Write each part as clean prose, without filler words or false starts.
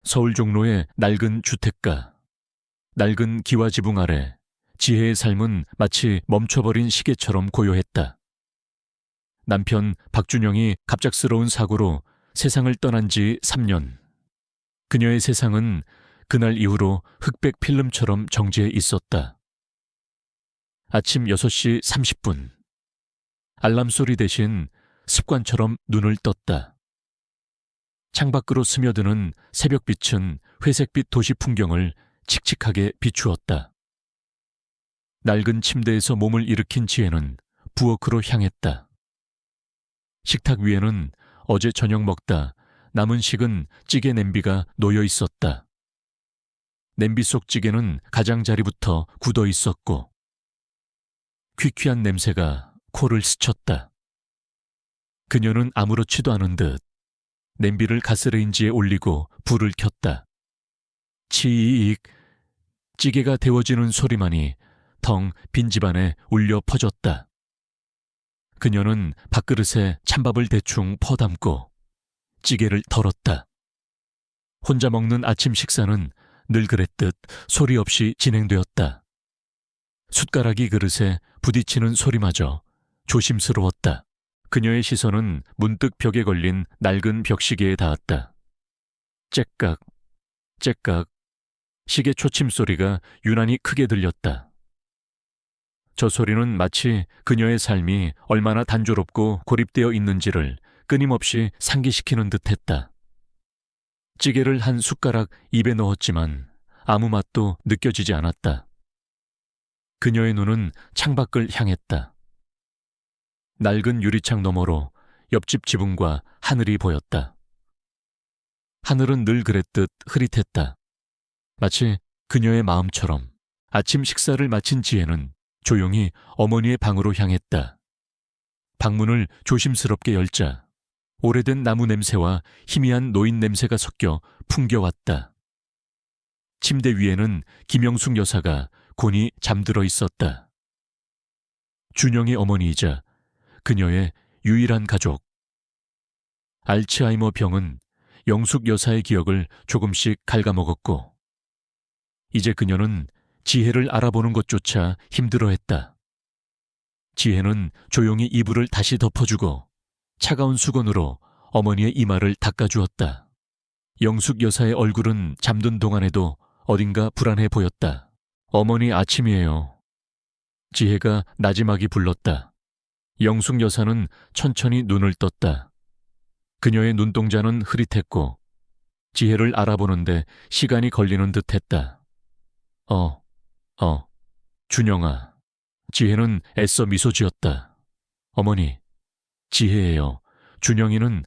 서울 종로의 낡은 주택가. 낡은 기와지붕 아래 지혜의 삶은 마치 멈춰버린 시계처럼 고요했다. 남편 박준영이 갑작스러운 사고로 세상을 떠난 지 3년. 그녀의 세상은 그날 이후로 흑백 필름처럼 정지해 있었다. 아침 6시 30분. 알람 소리 대신 습관처럼 눈을 떴다. 창밖으로 스며드는 새벽빛은 회색빛 도시 풍경을 칙칙하게 비추었다. 낡은 침대에서 몸을 일으킨 지혜는 부엌으로 향했다. 식탁 위에는 어제 저녁 먹다 남은 식은 찌개 냄비가 놓여 있었다. 냄비 속 찌개는 가장자리부터 굳어 있었고 퀴퀴한 냄새가 코를 스쳤다. 그녀는 아무렇지도 않은 듯 냄비를 가스레인지에 올리고 불을 켰다. 치익, 찌개가 데워지는 소리만이 텅 빈 집안에 울려 퍼졌다. 그녀는 밥그릇에 찬밥을 대충 퍼담고 찌개를 덜었다. 혼자 먹는 아침 식사는 늘 그랬듯 소리 없이 진행되었다. 숟가락이 그릇에 부딪히는 소리마저 조심스러웠다. 그녀의 시선은 문득 벽에 걸린 낡은 벽시계에 닿았다. 째깍, 째깍, 시계 초침 소리가 유난히 크게 들렸다. 저 소리는 마치 그녀의 삶이 얼마나 단조롭고 고립되어 있는지를 끊임없이 상기시키는 듯했다. 찌개를 한 숟가락 입에 넣었지만 아무 맛도 느껴지지 않았다. 그녀의 눈은 창밖을 향했다. 낡은 유리창 너머로 옆집 지붕과 하늘이 보였다. 하늘은 늘 그랬듯 흐릿했다. 마치 그녀의 마음처럼. 아침 식사를 마친 지혜는 조용히 어머니의 방으로 향했다. 방문을 조심스럽게 열자 오래된 나무 냄새와 희미한 노인 냄새가 섞여 풍겨왔다. 침대 위에는 김영숙 여사가 곤히 잠들어 있었다. 준영의 어머니이자 그녀의 유일한 가족. 알츠하이머 병은 영숙 여사의 기억을 조금씩 갉아먹었고 이제 그녀는 지혜를 알아보는 것조차 힘들어했다. 지혜는 조용히 이불을 다시 덮어주고 차가운 수건으로 어머니의 이마를 닦아주었다. 영숙 여사의 얼굴은 잠든 동안에도 어딘가 불안해 보였다. 어머니 아침이에요. 지혜가 나지막이 불렀다. 영숙 여사는 천천히 눈을 떴다. 그녀의 눈동자는 흐릿했고 지혜를 알아보는데 시간이 걸리는 듯했다. 준영아. 지혜는 애써 미소 지었다. 어머니, 지혜예요. 준영이는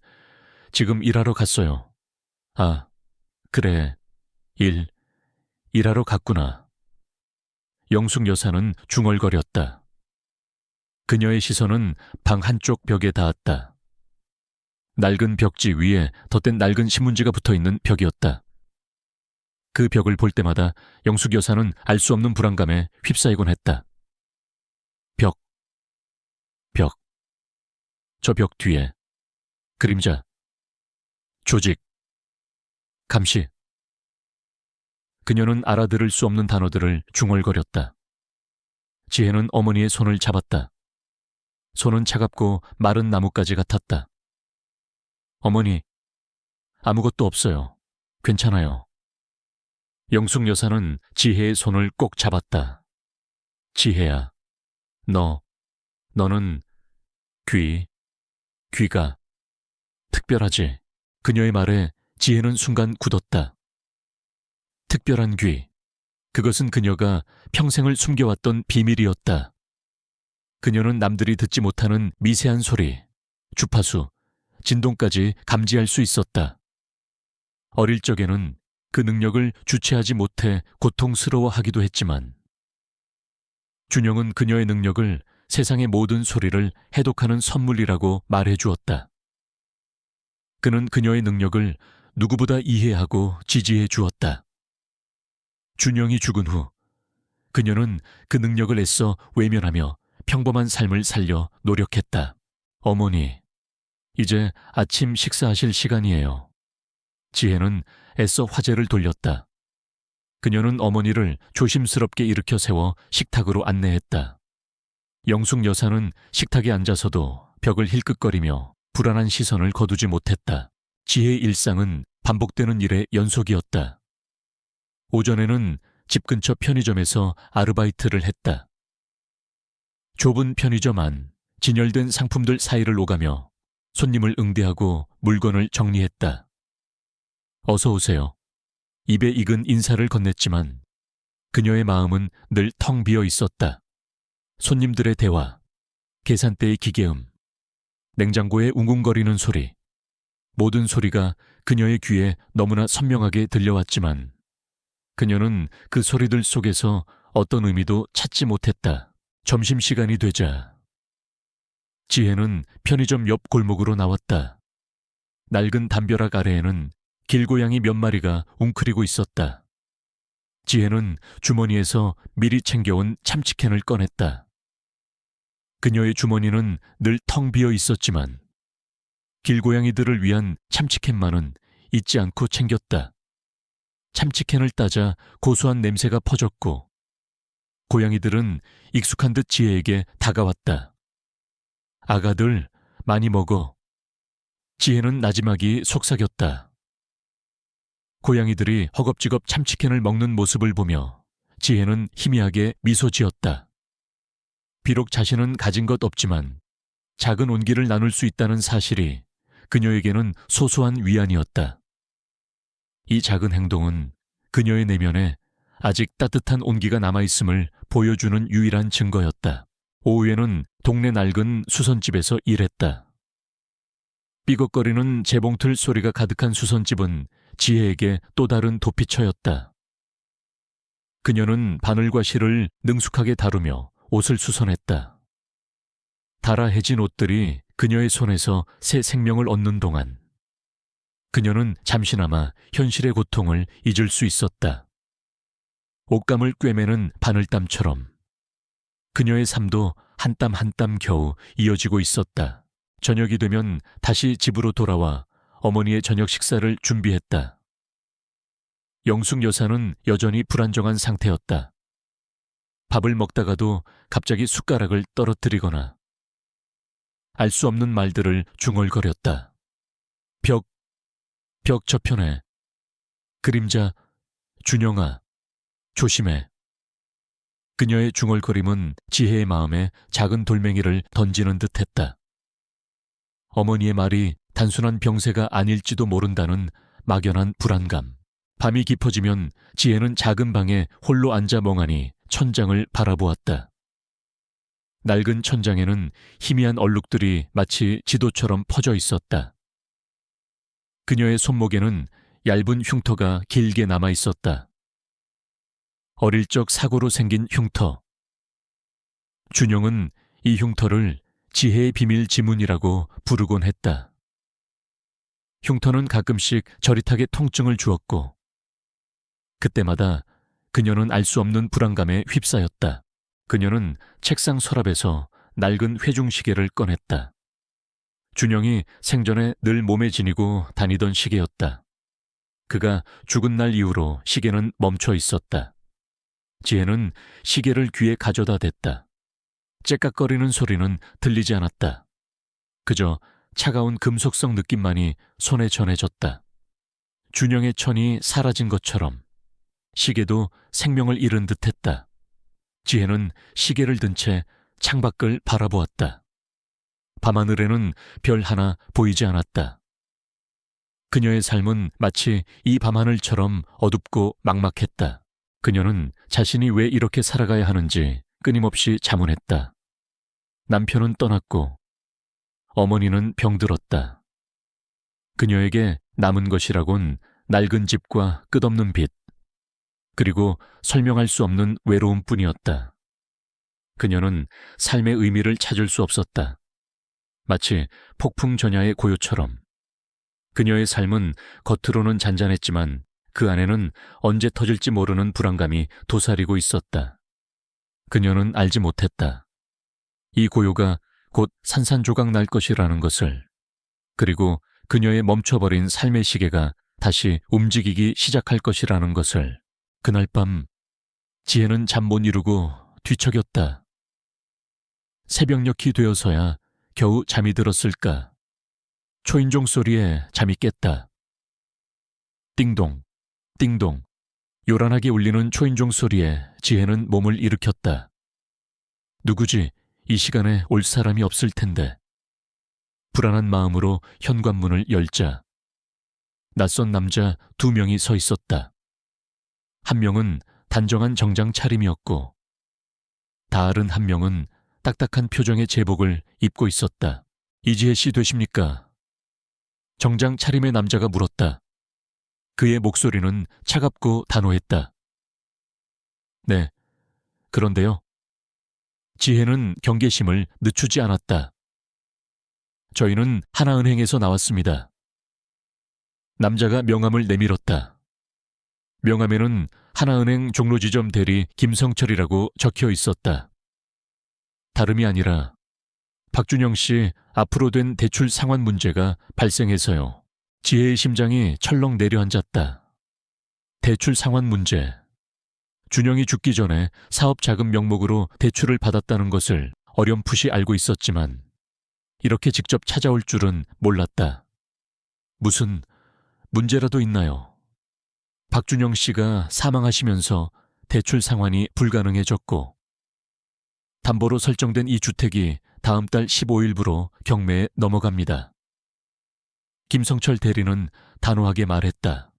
지금 일하러 갔어요. 아, 그래. 일하러 갔구나. 영숙 여사는 중얼거렸다. 그녀의 시선은 방 한쪽 벽에 닿았다. 낡은 벽지 위에 덧댄 낡은 신문지가 붙어있는 벽이었다. 그 벽을 볼 때마다 영숙 여사는 알 수 없는 불안감에 휩싸이곤 했다. 벽. 저 벽 뒤에 그림자, 조직, 감시. 그녀는 알아들을 수 없는 단어들을 중얼거렸다. 지혜는 어머니의 손을 잡았다. 손은 차갑고 마른 나뭇가지 같았다. 어머니, 아무것도 없어요. 괜찮아요. 영숙 여사는 지혜의 손을 꼭 잡았다. 지혜야, 너는 귀가 특별하지. 그녀의 말에 지혜는 순간 굳었다. 특별한 귀. 그것은 그녀가 평생을 숨겨왔던 비밀이었다. 그녀는 남들이 듣지 못하는 미세한 소리, 주파수, 진동까지 감지할 수 있었다. 어릴 적에는 그 능력을 주체하지 못해 고통스러워하기도 했지만 준영은 그녀의 능력을 세상의 모든 소리를 해독하는 선물이라고 말해주었다. 그는 그녀의 능력을 누구보다 이해하고 지지해 주었다. 준영이 죽은 후 그녀는 그 능력을 애써 외면하며 평범한 삶을 살려 노력했다. 어머니, 이제 아침 식사하실 시간이에요. 지혜는 애써 화제를 돌렸다. 그녀는 어머니를 조심스럽게 일으켜 세워 식탁으로 안내했다. 영숙 여사는 식탁에 앉아서도 벽을 힐끗거리며 불안한 시선을 거두지 못했다. 지혜의 일상은 반복되는 일의 연속이었다. 오전에는 집 근처 편의점에서 아르바이트를 했다. 좁은 편의점 안, 진열된 상품들 사이를 오가며 손님을 응대하고 물건을 정리했다. 어서 오세요. 입에 익은 인사를 건넸지만 그녀의 마음은 늘 텅 비어 있었다. 손님들의 대화, 계산대의 기계음, 냉장고의 웅웅거리는 소리, 모든 소리가 그녀의 귀에 너무나 선명하게 들려왔지만 그녀는 그 소리들 속에서 어떤 의미도 찾지 못했다. 점심시간이 되자 지혜는 편의점 옆 골목으로 나왔다. 낡은 담벼락 아래에는 길고양이 몇 마리가 웅크리고 있었다. 지혜는 주머니에서 미리 챙겨온 참치캔을 꺼냈다. 그녀의 주머니는 늘 텅 비어 있었지만 길고양이들을 위한 참치캔만은 잊지 않고 챙겼다. 참치캔을 따자 고소한 냄새가 퍼졌고 고양이들은 익숙한 듯 지혜에게 다가왔다. 아가들, 많이 먹어. 지혜는 나지막이 속삭였다. 고양이들이 허겁지겁 참치캔을 먹는 모습을 보며 지혜는 희미하게 미소 지었다. 비록 자신은 가진 것 없지만 작은 온기를 나눌 수 있다는 사실이 그녀에게는 소소한 위안이었다. 이 작은 행동은 그녀의 내면에 아직 따뜻한 온기가 남아있음을 보여주는 유일한 증거였다. 오후에는 동네 낡은 수선집에서 일했다. 삐걱거리는 재봉틀 소리가 가득한 수선집은 지혜에게 또 다른 도피처였다. 그녀는 바늘과 실을 능숙하게 다루며 옷을 수선했다. 달아해진 옷들이 그녀의 손에서 새 생명을 얻는 동안 그녀는 잠시나마 현실의 고통을 잊을 수 있었다. 옷감을 꿰매는 바늘땀처럼 그녀의 삶도 한 땀 한 땀 겨우 이어지고 있었다. 저녁이 되면 다시 집으로 돌아와 어머니의 저녁 식사를 준비했다. 영숙 여사는 여전히 불안정한 상태였다. 밥을 먹다가도 갑자기 숟가락을 떨어뜨리거나 알 수 없는 말들을 중얼거렸다. 벽 저편에 그림자, 준영아, 조심해. 그녀의 중얼거림은 지혜의 마음에 작은 돌멩이를 던지는 듯했다. 어머니의 말이 단순한 병세가 아닐지도 모른다는 막연한 불안감. 밤이 깊어지면 지혜는 작은 방에 홀로 앉아 멍하니 천장을 바라보았다. 낡은 천장에는 희미한 얼룩들이 마치 지도처럼 퍼져 있었다. 그녀의 손목에는 얇은 흉터가 길게 남아 있었다. 어릴 적 사고로 생긴 흉터. 준영은 이 흉터를 지혜의 비밀 지문이라고 부르곤 했다. 흉터는 가끔씩 저릿하게 통증을 주었고 그때마다 그녀는 알 수 없는 불안감에 휩싸였다. 그녀는 책상 서랍에서 낡은 회중시계를 꺼냈다. 준영이 생전에 늘 몸에 지니고 다니던 시계였다. 그가 죽은 날 이후로 시계는 멈춰 있었다. 지혜는 시계를 귀에 가져다 댔다. 째깍거리는 소리는 들리지 않았다. 그저 차가운 금속성 느낌만이 손에 전해졌다. 준영의 천이 사라진 것처럼 시계도 생명을 잃은 듯했다. 지혜는 시계를 든 채 창밖을 바라보았다. 밤하늘에는 별 하나 보이지 않았다. 그녀의 삶은 마치 이 밤하늘처럼 어둡고 막막했다. 그녀는 자신이 왜 이렇게 살아가야 하는지 끊임없이 자문했다. 남편은 떠났고 어머니는 병들었다. 그녀에게 남은 것이라곤 낡은 집과 끝없는 빚, 그리고 설명할 수 없는 외로움뿐이었다. 그녀는 삶의 의미를 찾을 수 없었다. 마치 폭풍 전야의 고요처럼 그녀의 삶은 겉으로는 잔잔했지만 그 안에는 언제 터질지 모르는 불안감이 도사리고 있었다. 그녀는 알지 못했다. 이 고요가 곧 산산조각 날 것이라는 것을, 그리고 그녀의 멈춰버린 삶의 시계가 다시 움직이기 시작할 것이라는 것을. 그날 밤 지혜는 잠 못 이루고 뒤척였다. 새벽녘이 되어서야 겨우 잠이 들었을까. 초인종 소리에 잠이 깼다. 띵동, 띵동. 요란하게 울리는 초인종 소리에 지혜는 몸을 일으켰다. 누구지? 이 시간에 올 사람이 없을 텐데. 불안한 마음으로 현관문을 열자 낯선 남자 2명이 서 있었다. 한 명은 단정한 정장 차림이었고 다른 한 명은 딱딱한 표정의 제복을 입고 있었다. 이지혜 씨 되십니까? 정장 차림의 남자가 물었다. 그의 목소리는 차갑고 단호했다. 네, 그런데요. 지혜는 경계심을 늦추지 않았다. 저희는 하나은행에서 나왔습니다. 남자가 명함을 내밀었다. 명함에는 하나은행 종로지점 대리 김성철이라고 적혀 있었다. 다름이 아니라 박준영 씨 앞으로 된 대출 상환 문제가 발생해서요. 지혜의 심장이 철렁 내려앉았다. 대출 상환 문제. 준영이 죽기 전에 사업 자금 명목으로 대출을 받았다는 것을 어렴풋이 알고 있었지만 이렇게 직접 찾아올 줄은 몰랐다. 무슨 문제라도 있나요? 박준영 씨가 사망하시면서 대출 상환이 불가능해졌고 담보로 설정된 이 주택이 다음 달 15일부로 경매에 넘어갑니다. 김성철 대리는 단호하게 말했다.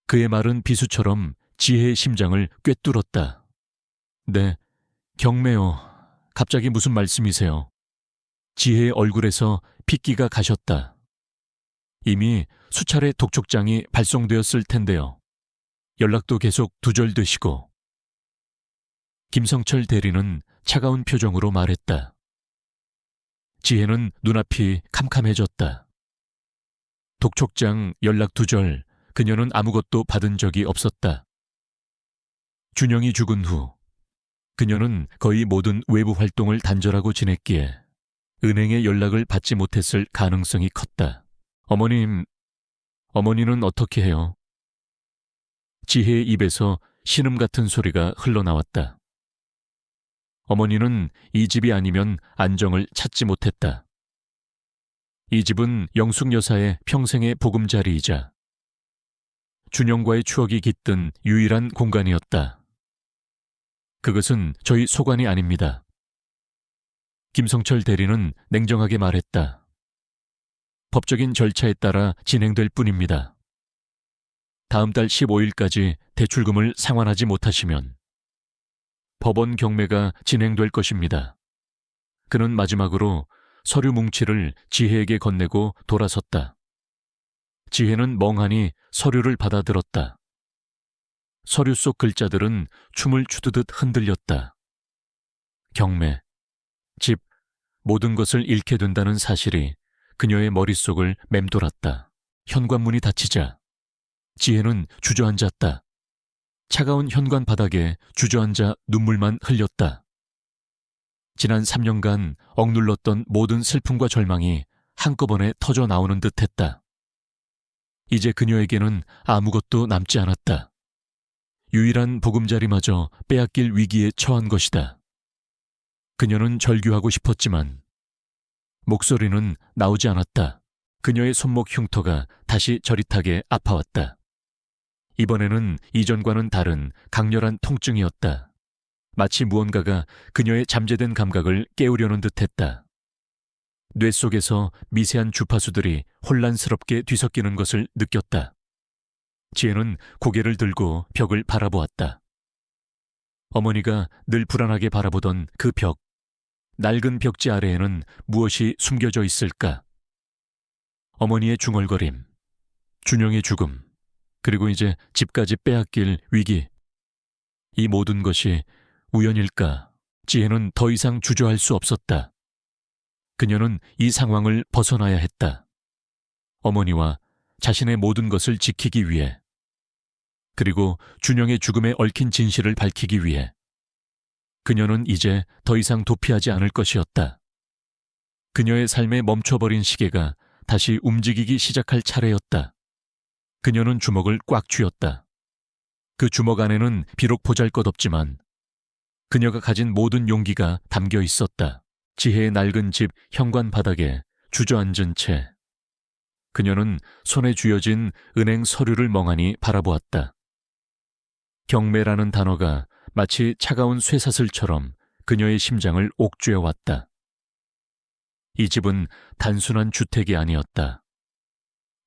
그의 말은 비수처럼 지혜의 심장을 꿰뚫었다. 네, 경매요. 갑자기 무슨 말씀이세요? 지혜의 얼굴에서 핏기가 가셨다. 이미 수차례 독촉장이 발송되었을 텐데요. 연락도 계속 두절되시고. 김성철 대리는 차가운 표정으로 말했다. 지혜는 눈앞이 캄캄해졌다. 독촉장 연락 두절, 그녀는 아무것도 받은 적이 없었다. 준영이 죽은 후 그녀는 거의 모든 외부 활동을 단절하고 지냈기에 은행에 연락을 받지 못했을 가능성이 컸다. 어머니는 어떻게 해요? 지혜의 입에서 신음 같은 소리가 흘러나왔다. 어머니는 이 집이 아니면 안정을 찾지 못했다. 이 집은 영숙 여사의 평생의 보금자리이자 준영과의 추억이 깃든 유일한 공간이었다. 그것은 저희 소관이 아닙니다. 김성철 대리는 냉정하게 말했다. 법적인 절차에 따라 진행될 뿐입니다. 다음 달 15일까지 대출금을 상환하지 못하시면 법원 경매가 진행될 것입니다. 그는 마지막으로 서류 뭉치를 지혜에게 건네고 돌아섰다. 지혜는 멍하니 서류를 받아들었다. 서류 속 글자들은 춤을 추듯 흔들렸다. 경매, 집, 모든 것을 잃게 된다는 사실이 그녀의 머릿속을 맴돌았다. 현관문이 닫히자 지혜는 주저앉았다. 차가운 현관 바닥에 주저앉아 눈물만 흘렸다. 지난 3년간 억눌렀던 모든 슬픔과 절망이 한꺼번에 터져 나오는 듯했다. 이제 그녀에게는 아무것도 남지 않았다. 유일한 보금자리마저 빼앗길 위기에 처한 것이다. 그녀는 절규하고 싶었지만 목소리는 나오지 않았다. 그녀의 손목 흉터가 다시 저릿하게 아파왔다. 이번에는 이전과는 다른 강렬한 통증이었다. 마치 무언가가 그녀의 잠재된 감각을 깨우려는 듯했다. 뇌 속에서 미세한 주파수들이 혼란스럽게 뒤섞이는 것을 느꼈다. 지혜는 고개를 들고 벽을 바라보았다. 어머니가 늘 불안하게 바라보던 그 벽, 낡은 벽지 아래에는 무엇이 숨겨져 있을까? 어머니의 중얼거림, 준영의 죽음, 그리고 이제 집까지 빼앗길 위기. 이 모든 것이 우연일까? 지혜는 더 이상 주저할 수 없었다. 그녀는 이 상황을 벗어나야 했다. 어머니와 자신의 모든 것을 지키기 위해, 그리고 준영의 죽음에 얽힌 진실을 밝히기 위해 그녀는 이제 더 이상 도피하지 않을 것이었다. 그녀의 삶에 멈춰버린 시계가 다시 움직이기 시작할 차례였다. 그녀는 주먹을 꽉 쥐었다. 그 주먹 안에는 비록 보잘것없지만 그녀가 가진 모든 용기가 담겨 있었다. 지혜의 낡은 집 현관 바닥에 주저앉은 채 그녀는 손에 쥐어진 은행 서류를 멍하니 바라보았다. 경매라는 단어가 마치 차가운 쇠사슬처럼 그녀의 심장을 옥죄어왔다. 이 집은 단순한 주택이 아니었다.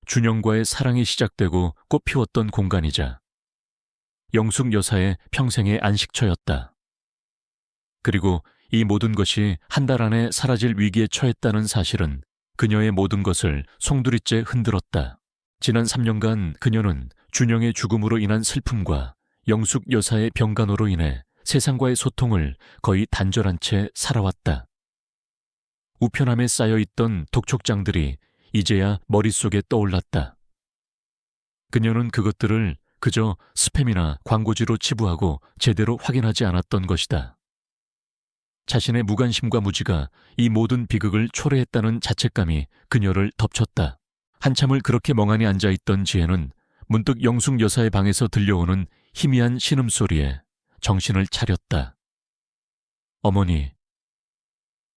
준영과의 사랑이 시작되고 꽃피웠던 공간이자 영숙 여사의 평생의 안식처였다. 그리고 이 모든 것이 한 달 안에 사라질 위기에 처했다는 사실은 그녀의 모든 것을 송두리째 흔들었다. 지난 3년간 그녀는 준영의 죽음으로 인한 슬픔과 영숙 여사의 병간호로 인해 세상과의 소통을 거의 단절한 채 살아왔다. 우편함에 쌓여있던 독촉장들이 이제야 머릿속에 떠올랐다. 그녀는 그것들을 그저 스팸이나 광고지로 치부하고 제대로 확인하지 않았던 것이다. 자신의 무관심과 무지가 이 모든 비극을 초래했다는 자책감이 그녀를 덮쳤다. 한참을 그렇게 멍하니 앉아있던 지혜는 문득 영숙 여사의 방에서 들려오는 희미한 신음소리에 정신을 차렸다. 어머니.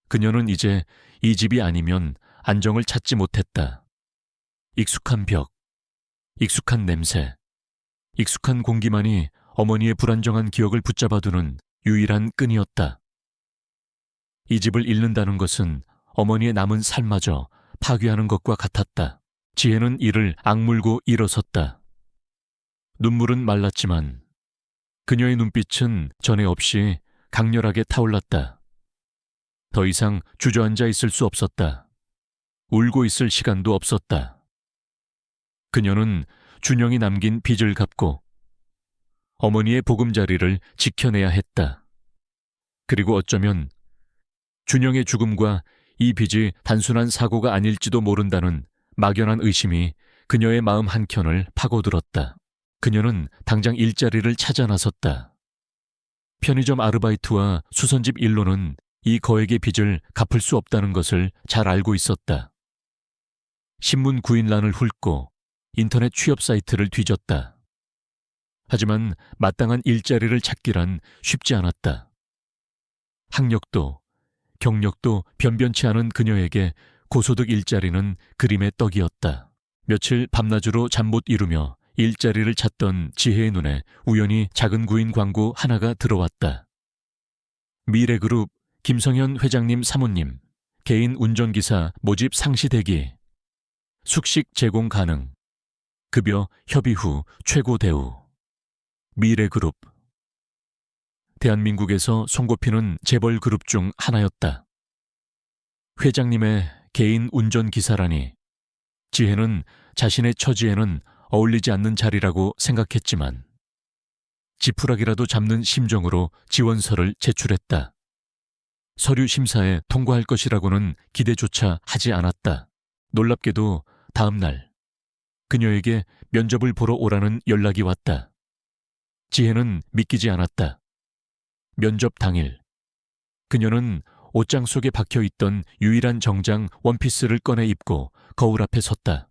그녀는 이제 이 집이 아니면 안정을 찾지 못했다. 익숙한 벽, 익숙한 냄새, 익숙한 공기만이 어머니의 불안정한 기억을 붙잡아두는 유일한 끈이었다. 이 집을 잃는다는 것은 어머니의 남은 삶마저 파괴하는 것과 같았다. 지혜는 이를 악물고 일어섰다. 눈물은 말랐지만 그녀의 눈빛은 전에 없이 강렬하게 타올랐다. 더 이상 주저앉아 있을 수 없었다. 울고 있을 시간도 없었다. 그녀는 준영이 남긴 빚을 갚고 어머니의 보금자리를 지켜내야 했다. 그리고 어쩌면 준영의 죽음과 이 빚이 단순한 사고가 아닐지도 모른다는 막연한 의심이 그녀의 마음 한켠을 파고들었다. 그녀는 당장 일자리를 찾아 나섰다. 편의점 아르바이트와 수선집 일로는 이 거액의 빚을 갚을 수 없다는 것을 잘 알고 있었다. 신문 구인란을 훑고 인터넷 취업 사이트를 뒤졌다. 하지만 마땅한 일자리를 찾기란 쉽지 않았다. 학력도 경력도 변변치 않은 그녀에게 고소득 일자리는 그림의 떡이었다. 며칠 밤낮으로 잠 못 이루며 일자리를 찾던 지혜의 눈에 우연히 작은 구인 광고 하나가 들어왔다. 미래그룹 김성현 회장님 사모님, 개인 운전기사 모집 상시 대기, 숙식 제공 가능, 급여 협의 후 최고 대우. 미래그룹. 대한민국에서 손꼽히는 재벌 그룹 중 하나였다. 회장님의 개인 운전기사라니 지혜는 자신의 처지에는 어울리지 않는 자리라고 생각했지만 지푸라기라도 잡는 심정으로 지원서를 제출했다. 서류 심사에 통과할 것이라고는 기대조차 하지 않았다. 놀랍게도 다음 날 그녀에게 면접을 보러 오라는 연락이 왔다. 지혜는 믿기지 않았다. 면접 당일 그녀는 옷장 속에 박혀있던 유일한 정장 원피스를 꺼내 입고 거울 앞에 섰다.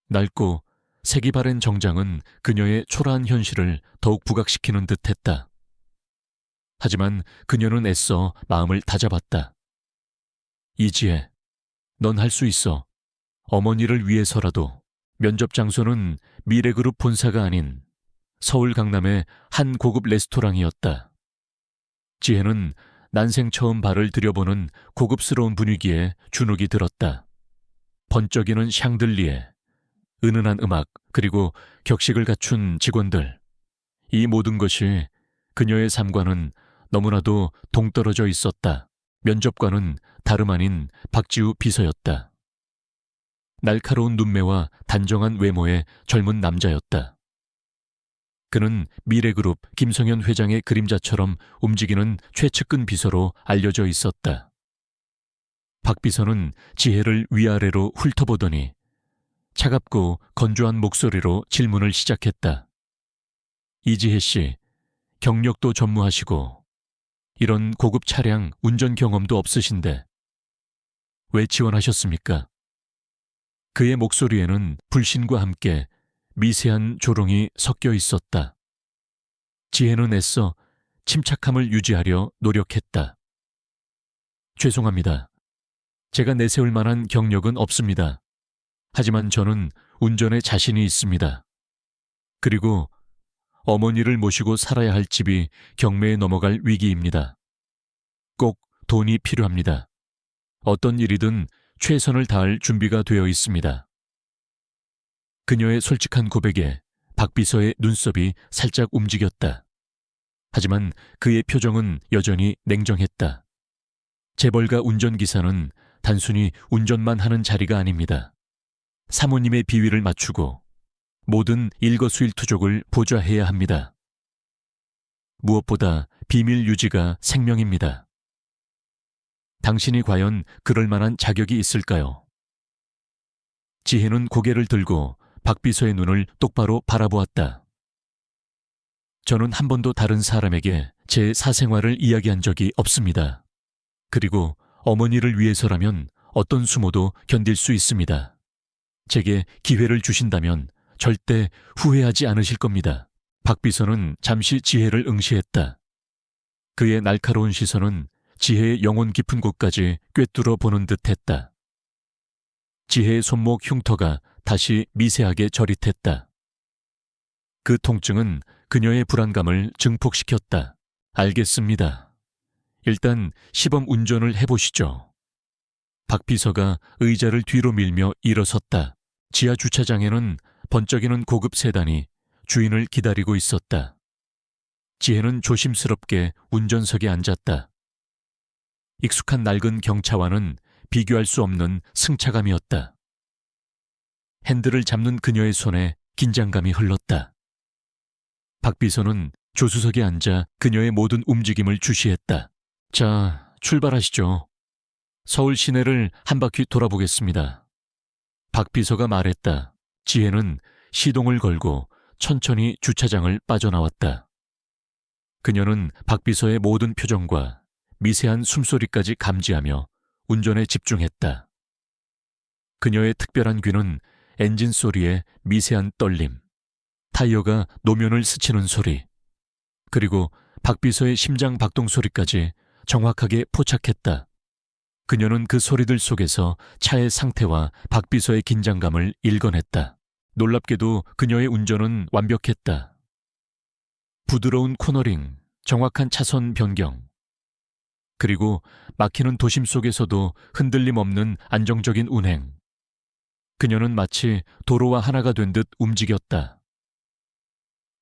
낡고 색이 바랜 정장은 그녀의 초라한 현실을 더욱 부각시키는 듯했다. 하지만 그녀는 애써 마음을 다잡았다. 이지혜, 넌 할 수 있어. 어머니를 위해서라도. 면접 장소는 미래그룹 본사가 아닌 서울 강남의 한 고급 레스토랑이었다. 지혜는 난생 처음 발을 들여보는 고급스러운 분위기에 주눅이 들었다. 번쩍이는 샹들리에, 은은한 음악, 그리고 격식을 갖춘 직원들. 이 모든 것이 그녀의 삶과는 너무나도 동떨어져 있었다. 면접관은 다름 아닌 박지우 비서였다. 날카로운 눈매와 단정한 외모의 젊은 남자였다. 그는 미래그룹 김성현 회장의 그림자처럼 움직이는 최측근 비서로 알려져 있었다. 박 비서는 지혜를 위아래로 훑어보더니 차갑고 건조한 목소리로 질문을 시작했다. 이지혜 씨, 경력도 전무하시고 이런 고급 차량 운전 경험도 없으신데 왜 지원하셨습니까? 그의 목소리에는 불신과 함께 미세한 조롱이 섞여 있었다. 지혜는 애써 침착함을 유지하려 노력했다. 죄송합니다. 제가 내세울 만한 경력은 없습니다. 하지만 저는 운전에 자신이 있습니다. 그리고 어머니를 모시고 살아야 할 집이 경매에 넘어갈 위기입니다. 꼭 돈이 필요합니다. 어떤 일이든 최선을 다할 준비가 되어 있습니다. 그녀의 솔직한 고백에 박 비서의 눈썹이 살짝 움직였다. 하지만 그의 표정은 여전히 냉정했다. 재벌가 운전기사는 단순히 운전만 하는 자리가 아닙니다. 사모님의 비위를 맞추고 모든 일거수일투족을 보좌해야 합니다. 무엇보다 비밀 유지가 생명입니다. 당신이 과연 그럴 만한 자격이 있을까요? 지혜는 고개를 들고 박 비서의 눈을 똑바로 바라보았다. 저는 한 번도 다른 사람에게 제 사생활을 이야기한 적이 없습니다. 그리고 어머니를 위해서라면 어떤 수모도 견딜 수 있습니다. 제게 기회를 주신다면 절대 후회하지 않으실 겁니다. 박 비서는 잠시 지혜를 응시했다. 그의 날카로운 시선은 지혜의 영혼 깊은 곳까지 꿰뚫어 보는 듯했다. 지혜의 손목 흉터가 다시 미세하게 저릿했다. 그 통증은 그녀의 불안감을 증폭시켰다. 알겠습니다. 일단 시범 운전을 해보시죠. 박 비서가 의자를 뒤로 밀며 일어섰다. 지하 주차장에는 번쩍이는 고급 세단이 주인을 기다리고 있었다. 지혜는 조심스럽게 운전석에 앉았다. 익숙한 낡은 경차와는 비교할 수 없는 승차감이었다. 핸들을 잡는 그녀의 손에 긴장감이 흘렀다. 박 비서는 조수석에 앉아 그녀의 모든 움직임을 주시했다. 자, 출발하시죠. 서울 시내를 한 바퀴 돌아보겠습니다. 박 비서가 말했다. 지혜는 시동을 걸고 천천히 주차장을 빠져나왔다. 그녀는 박 비서의 모든 표정과 미세한 숨소리까지 감지하며 운전에 집중했다. 그녀의 특별한 귀는 엔진 소리에 미세한 떨림, 타이어가 노면을 스치는 소리, 그리고 박 비서의 심장 박동 소리까지 정확하게 포착했다. 그녀는 그 소리들 속에서 차의 상태와 박 비서의 긴장감을 읽어냈다. 놀랍게도 그녀의 운전은 완벽했다. 부드러운 코너링, 정확한 차선 변경, 그리고 막히는 도심 속에서도 흔들림 없는 안정적인 운행. 그녀는 마치 도로와 하나가 된 듯 움직였다.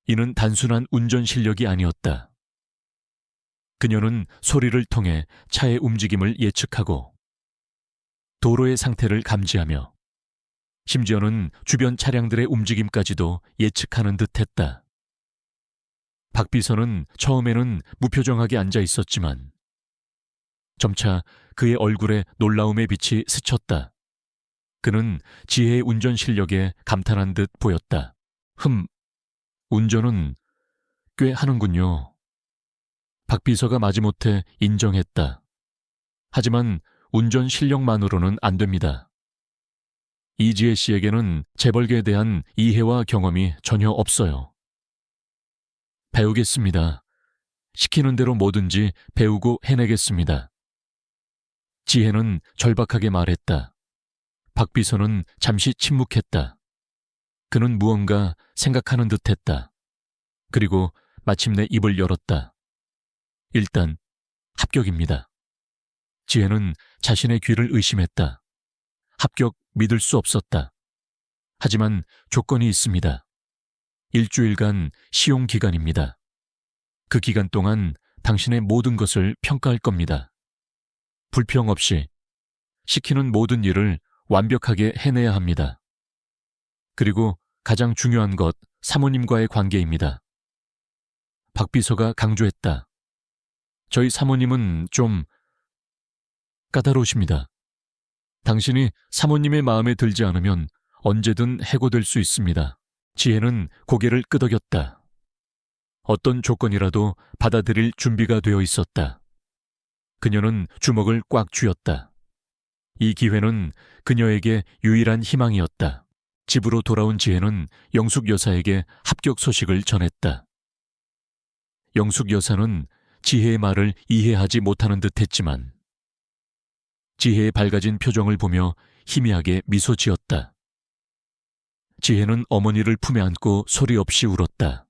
이는 단순한 운전 실력이 아니었다. 그녀는 소리를 통해 차의 움직임을 예측하고 도로의 상태를 감지하며 심지어는 주변 차량들의 움직임까지도 예측하는 듯했다. 박 비서는 처음에는 무표정하게 앉아 있었지만 점차 그의 얼굴에 놀라움의 빛이 스쳤다. 그는 지혜의 운전 실력에 감탄한 듯 보였다. 운전은 꽤 하는군요. 박 비서가 마지못해 인정했다. 하지만 운전 실력만으로는 안 됩니다. 이지혜 씨에게는 재벌계에 대한 이해와 경험이 전혀 없어요. 배우겠습니다. 시키는 대로 뭐든지 배우고 해내겠습니다. 지혜는 절박하게 말했다. 박 비서는 잠시 침묵했다. 그는 무언가 생각하는 듯했다. 그리고 마침내 입을 열었다. 일단 합격입니다. 지혜는 자신의 귀를 의심했다. 합격 믿을 수 없었다. 하지만 조건이 있습니다. 일주일간 시용 기간입니다. 그 기간 동안 당신의 모든 것을 평가할 겁니다. 불평 없이 시키는 모든 일을 완벽하게 해내야 합니다. 그리고 가장 중요한 것, 사모님과의 관계입니다. 박 비서가 강조했다. 저희 사모님은 좀 까다로우십니다. 당신이 사모님의 마음에 들지 않으면 언제든 해고될 수 있습니다. 지혜는 고개를 끄덕였다. 어떤 조건이라도 받아들일 준비가 되어 있었다. 그녀는 주먹을 꽉 쥐었다. 이 기회는 그녀에게 유일한 희망이었다. 집으로 돌아온 지혜는 영숙 여사에게 합격 소식을 전했다. 영숙 여사는 지혜의 말을 이해하지 못하는 듯 했지만 지혜의 밝아진 표정을 보며 희미하게 미소 지었다. 지혜는 어머니를 품에 안고 소리 없이 울었다.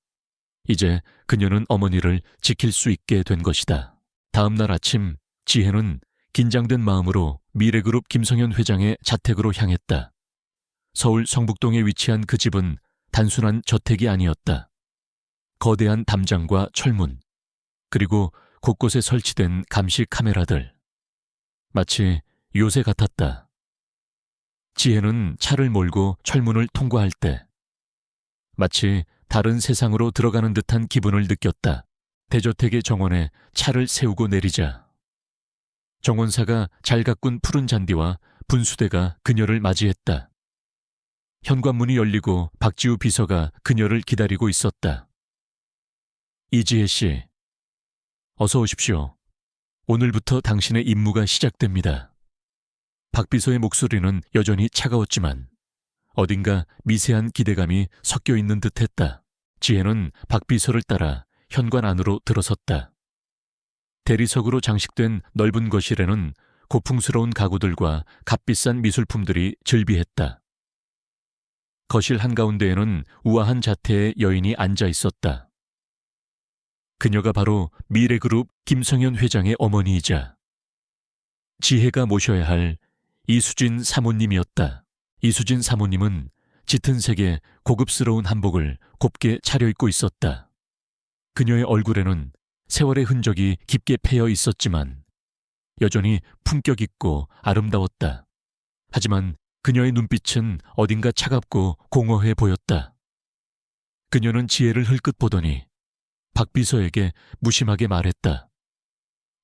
이제 그녀는 어머니를 지킬 수 있게 된 것이다. 다음 날 아침 지혜는 긴장된 마음으로 미래그룹 김성현 회장의 자택으로 향했다. 서울 성북동에 위치한 그 집은 단순한 저택이 아니었다. 거대한 담장과 철문, 그리고 곳곳에 설치된 감시 카메라들. 마치 요새 같았다. 지혜는 차를 몰고 철문을 통과할 때 마치 다른 세상으로 들어가는 듯한 기분을 느꼈다. 대저택의 정원에 차를 세우고 내리자 정원사가 잘 가꾼 푸른 잔디와 분수대가 그녀를 맞이했다. 현관문이 열리고 박지우 비서가 그녀를 기다리고 있었다. 이지혜 씨, 어서 오십시오. 오늘부터 당신의 임무가 시작됩니다. 박 비서의 목소리는 여전히 차가웠지만 어딘가 미세한 기대감이 섞여 있는 듯했다. 지혜는 박 비서를 따라 현관 안으로 들어섰다. 대리석으로 장식된 넓은 거실에는 고풍스러운 가구들과 값비싼 미술품들이 즐비했다. 거실 한가운데에는 우아한 자태의 여인이 앉아 있었다. 그녀가 바로 미래그룹 김성현 회장의 어머니이자 지혜가 모셔야 할 이수진 사모님이었다. 이수진 사모님은 짙은 색의 고급스러운 한복을 곱게 차려입고 있었다. 그녀의 얼굴에는 세월의 흔적이 깊게 패여 있었지만 여전히 품격 있고 아름다웠다. 하지만 그녀의 눈빛은 어딘가 차갑고 공허해 보였다. 그녀는 지혜를 흘끗 보더니 박 비서에게 무심하게 말했다.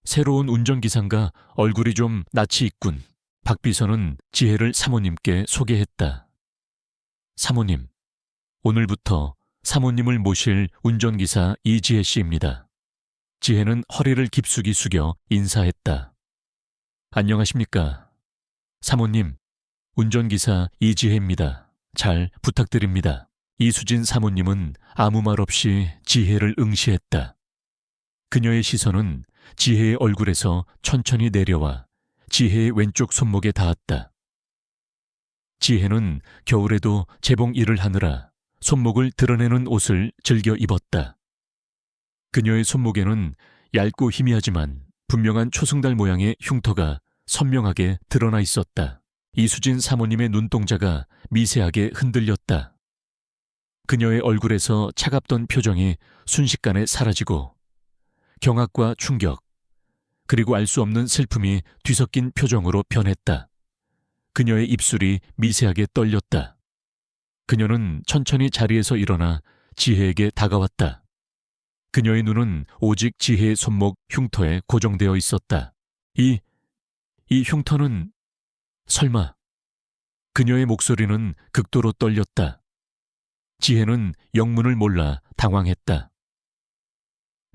새로운 운전기사인가 얼굴이 좀 낯이 있군. 박 비서는 지혜를 사모님께 소개했다. 사모님, 오늘부터 사모님을 모실 운전기사 이지혜 씨입니다. 지혜는 허리를 깊숙이 숙여 인사했다. 안녕하십니까. 사모님, 운전기사 이지혜입니다. 잘 부탁드립니다. 이수진 사모님은 아무 말 없이 지혜를 응시했다. 그녀의 시선은 지혜의 얼굴에서 천천히 내려와 지혜의 왼쪽 손목에 닿았다. 지혜는 겨울에도 재봉 일을 하느라 손목을 드러내는 옷을 즐겨 입었다. 그녀의 손목에는 얇고 희미하지만 분명한 초승달 모양의 흉터가 선명하게 드러나 있었다. 이수진 사모님의 눈동자가 미세하게 흔들렸다. 그녀의 얼굴에서 차갑던 표정이 순식간에 사라지고 경악과 충격, 그리고 알 수 없는 슬픔이 뒤섞인 표정으로 변했다. 그녀의 입술이 미세하게 떨렸다. 그녀는 천천히 자리에서 일어나 지혜에게 다가왔다. 그녀의 눈은 오직 지혜의 손목 흉터에 고정되어 있었다. 이 흉터는 설마. 그녀의 목소리는 극도로 떨렸다. 지혜는 영문을 몰라 당황했다.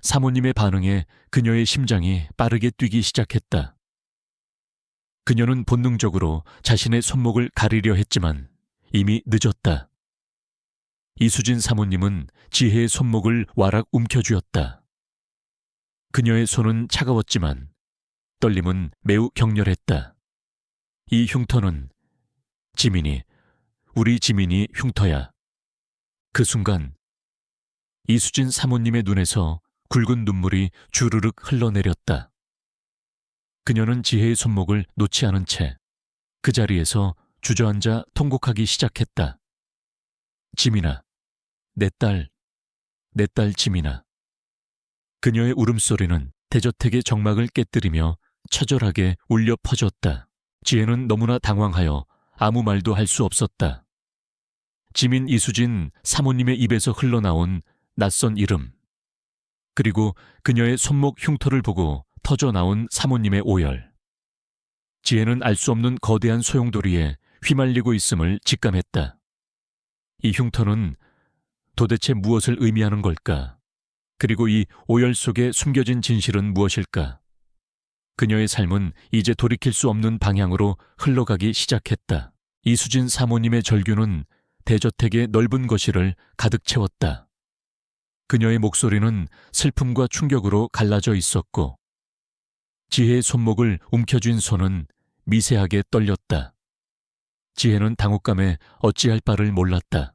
사모님의 반응에 그녀의 심장이 빠르게 뛰기 시작했다. 그녀는 본능적으로 자신의 손목을 가리려 했지만 이미 늦었다. 이수진 사모님은 지혜의 손목을 와락 움켜쥐었다. 그녀의 손은 차가웠지만 떨림은 매우 격렬했다. 이 흉터는 우리 지민이 흉터야. 그 순간 이수진 사모님의 눈에서 굵은 눈물이 주르륵 흘러내렸다. 그녀는 지혜의 손목을 놓지 않은 채 그 자리에서 주저앉아 통곡하기 시작했다. 지민아, 내 딸 지민아. 그녀의 울음소리는 대저택의 정막을 깨뜨리며 처절하게 울려 퍼졌다. 지혜는 너무나 당황하여 아무 말도 할 수 없었다. 지민 이수진 사모님의 입에서 흘러나온 낯선 이름, 그리고 그녀의 손목 흉터를 보고 터져나온 사모님의 오열. 지혜는 알 수 없는 거대한 소용돌이에 휘말리고 있음을 직감했다. 이 흉터는 도대체 무엇을 의미하는 걸까? 그리고 이 오열 속에 숨겨진 진실은 무엇일까? 그녀의 삶은 이제 돌이킬 수 없는 방향으로 흘러가기 시작했다. 이수진 사모님의 절규는 대저택의 넓은 거실을 가득 채웠다. 그녀의 목소리는 슬픔과 충격으로 갈라져 있었고 지혜의 손목을 움켜쥔 손은 미세하게 떨렸다. 지혜는 당혹감에 어찌할 바를 몰랐다.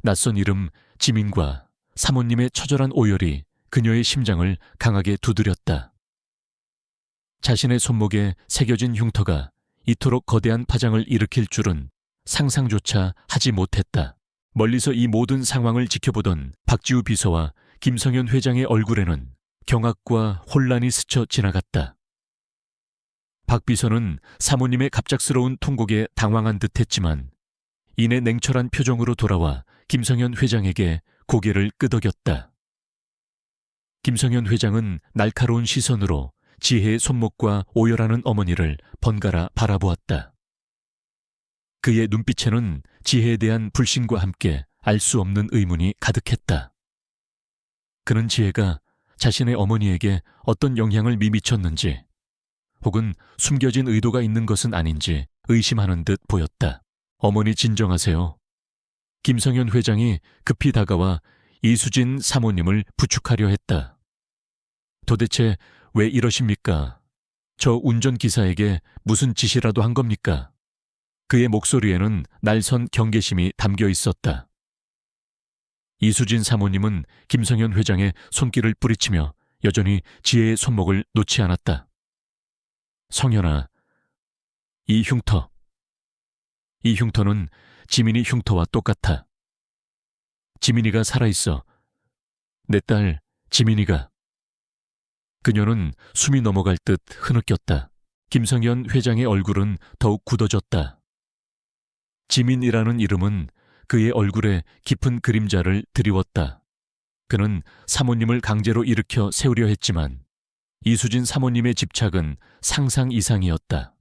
낯선 이름 지민과 사모님의 처절한 오열이 그녀의 심장을 강하게 두드렸다. 자신의 손목에 새겨진 흉터가 이토록 거대한 파장을 일으킬 줄은 상상조차 하지 못했다. 멀리서 이 모든 상황을 지켜보던 박지우 비서와 김성현 회장의 얼굴에는 경악과 혼란이 스쳐 지나갔다. 박 비서는 사모님의 갑작스러운 통곡에 당황한 듯했지만 이내 냉철한 표정으로 돌아와 김성현 회장에게 고개를 끄덕였다. 김성현 회장은 날카로운 시선으로 지혜의 손목과 오열하는 어머니를 번갈아 바라보았다. 그의 눈빛에는 지혜에 대한 불신과 함께 알 수 없는 의문이 가득했다. 그는 지혜가 자신의 어머니에게 어떤 영향을 미쳤는지 혹은 숨겨진 의도가 있는 것은 아닌지 의심하는 듯 보였다. 어머니 진정하세요. 김성현 회장이 급히 다가와 이수진 사모님을 부축하려 했다. 도대체 왜 이러십니까? 저 운전기사에게 무슨 짓이라도 한 겁니까? 그의 목소리에는 날선 경계심이 담겨 있었다. 이수진 사모님은 김성현 회장의 손길을 뿌리치며 여전히 지혜의 손목을 놓지 않았다. 성현아, 이 흉터는 지민이 흉터와 똑같아. 지민이가 살아있어. 내 딸 지민이가. 그녀는 숨이 넘어갈 듯 흐느꼈다. 김성현 회장의 얼굴은 더욱 굳어졌다. 지민이라는 이름은 그의 얼굴에 깊은 그림자를 드리웠다. 그는 사모님을 강제로 일으켜 세우려 했지만 이수진 사모님의 집착은 상상 이상이었다.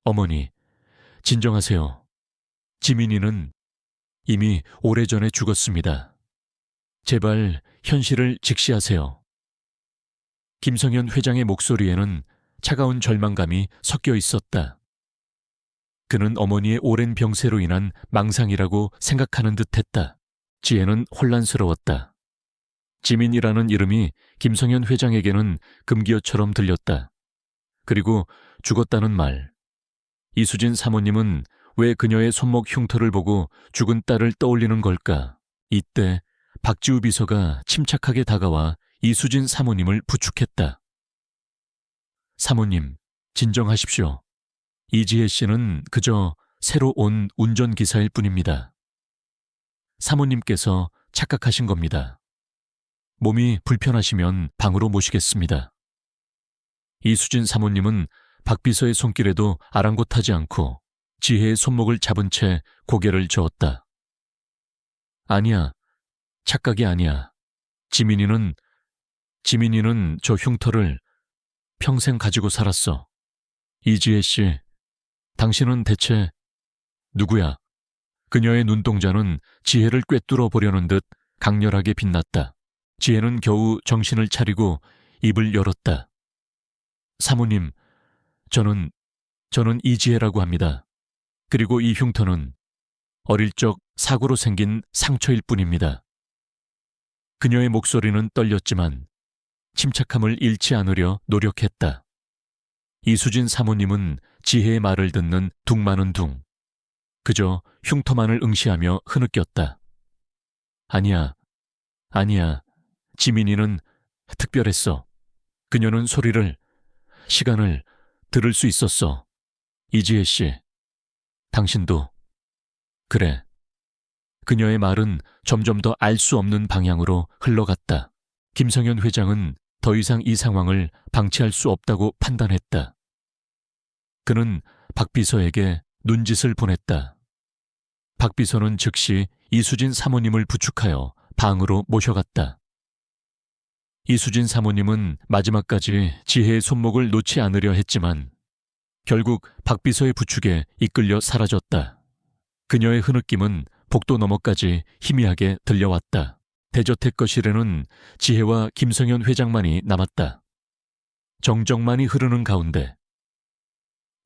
어머니, 진정하세요. 지민이는 이미 오래전에 죽었습니다. 제발 현실을 직시하세요. 김성현 회장의 목소리에는 차가운 절망감이 섞여 있었다. 그는 어머니의 오랜 병세로 인한 망상이라고 생각하는 듯했다. 지혜는 혼란스러웠다. 지민이라는 이름이 김성현 회장에게는 금기어처럼 들렸다. 그리고 죽었다는 말. 이수진 사모님은 왜 그녀의 손목 흉터를 보고 죽은 딸을 떠올리는 걸까? 이때 박지우 비서가 침착하게 다가와 이수진 사모님을 부축했다. 사모님, 진정하십시오. 이지혜 씨는 그저 새로 온 운전기사일 뿐입니다. 사모님께서 착각하신 겁니다. 몸이 불편하시면 방으로 모시겠습니다. 이수진 사모님은 박 비서의 손길에도 아랑곳하지 않고 지혜의 손목을 잡은 채 고개를 저었다. 아니야, 착각이 아니야. 지민이는 저 흉터를 평생 가지고 살았어. 이지혜 씨, 당신은 대체 누구야? 그녀의 눈동자는 지혜를 꿰뚫어 보려는 듯 강렬하게 빛났다. 지혜는 겨우 정신을 차리고 입을 열었다. 사모님, 저는 이지혜라고 합니다. 그리고 이 흉터는 어릴 적 사고로 생긴 상처일 뿐입니다. 그녀의 목소리는 떨렸지만 침착함을 잃지 않으려 노력했다. 이수진 사모님은 지혜의 말을 듣는 둥 마는 둥. 그저 흉터만을 응시하며 흐느꼈다. 아니야. 지민이는 특별했어. 그녀는 시간을 들을 수 있었어. 이지혜 씨, 당신도. 그래. 그녀의 말은 점점 더 알 수 없는 방향으로 흘러갔다. 김성현 회장은 더 이상 이 상황을 방치할 수 없다고 판단했다. 그는 박 비서에게 눈짓을 보냈다. 박 비서는 즉시 이수진 사모님을 부축하여 방으로 모셔갔다. 이수진 사모님은 마지막까지 지혜의 손목을 놓지 않으려 했지만 결국 박 비서의 부축에 이끌려 사라졌다. 그녀의 흐느낌은 복도 너머까지 희미하게 들려왔다. 대저택 거실에는 지혜와 김성현 회장만이 남았다. 정적만이 흐르는 가운데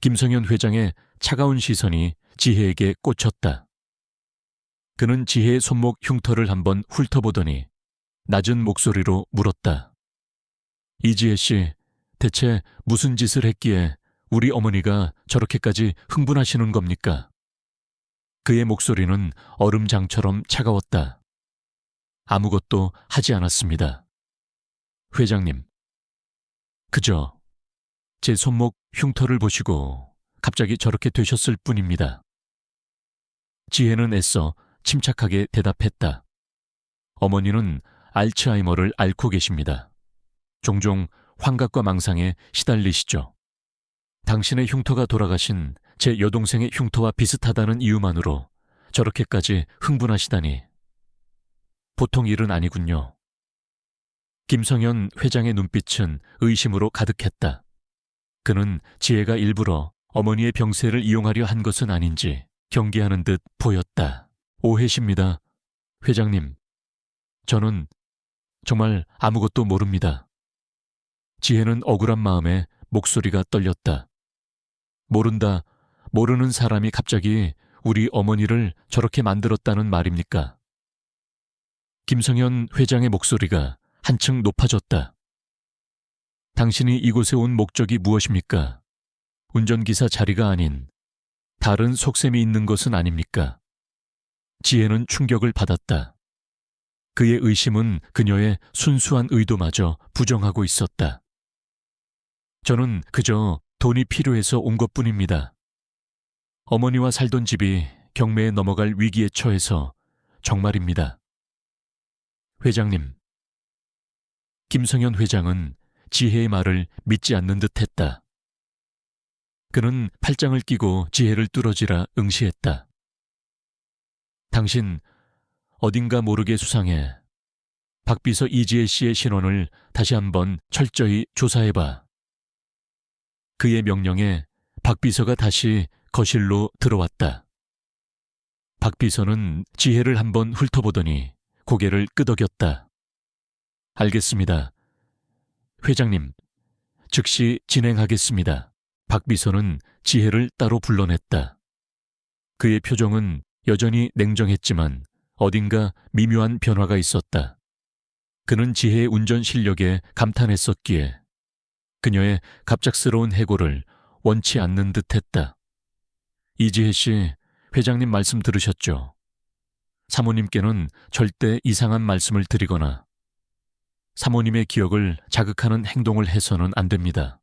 김성현 회장의 차가운 시선이 지혜에게 꽂혔다. 그는 지혜의 손목 흉터를 한번 훑어보더니 낮은 목소리로 물었다. 이지혜 씨, 대체 무슨 짓을 했기에 우리 어머니가 저렇게까지 흥분하시는 겁니까? 그의 목소리는 얼음장처럼 차가웠다. 아무것도 하지 않았습니다. 회장님, 그저 제 손목 흉터를 보시고 갑자기 저렇게 되셨을 뿐입니다. 지혜는 애써 침착하게 대답했다. 어머니는 알츠하이머를 앓고 계십니다. 종종 환각과 망상에 시달리시죠. 당신의 흉터가 돌아가신 제 여동생의 흉터와 비슷하다는 이유만으로 저렇게까지 흥분하시다니. 보통 일은 아니군요. 김성현 회장의 눈빛은 의심으로 가득했다. 그는 지혜가 일부러 어머니의 병세를 이용하려 한 것은 아닌지 경계하는 듯 보였다. 오해십니다. 회장님, 저는 정말 아무것도 모릅니다. 지혜는 억울한 마음에 목소리가 떨렸다. 모른다, 모르는 사람이 갑자기 우리 어머니를 저렇게 만들었다는 말입니까? 김성현 회장의 목소리가 한층 높아졌다. 당신이 이곳에 온 목적이 무엇입니까? 운전기사 자리가 아닌 다른 속셈이 있는 것은 아닙니까? 지혜는 충격을 받았다. 그의 의심은 그녀의 순수한 의도마저 부정하고 있었다. 저는 그저 돈이 필요해서 온 것뿐입니다. 어머니와 살던 집이 경매에 넘어갈 위기에 처해서 정말입니다. 회장님. 김성현 회장은 지혜의 말을 믿지 않는 듯했다. 그는 팔짱을 끼고 지혜를 뚫어지라 응시했다. 당신 어딘가 모르게 수상해. 박비서 이지혜 씨의 신원을 다시 한번 철저히 조사해봐. 그의 명령에 박비서가 다시 거실로 들어왔다. 박비서는 지혜를 한번 훑어보더니 고개를 끄덕였다. 알겠습니다. 회장님, 즉시 진행하겠습니다. 박비서는 지혜를 따로 불러냈다. 그의 표정은 여전히 냉정했지만 어딘가 미묘한 변화가 있었다. 그는 지혜의 운전 실력에 감탄했었기에 그녀의 갑작스러운 해고를 원치 않는 듯했다. 이지혜 씨, 회장님 말씀 들으셨죠? 사모님께는 절대 이상한 말씀을 드리거나 사모님의 기억을 자극하는 행동을 해서는 안 됩니다.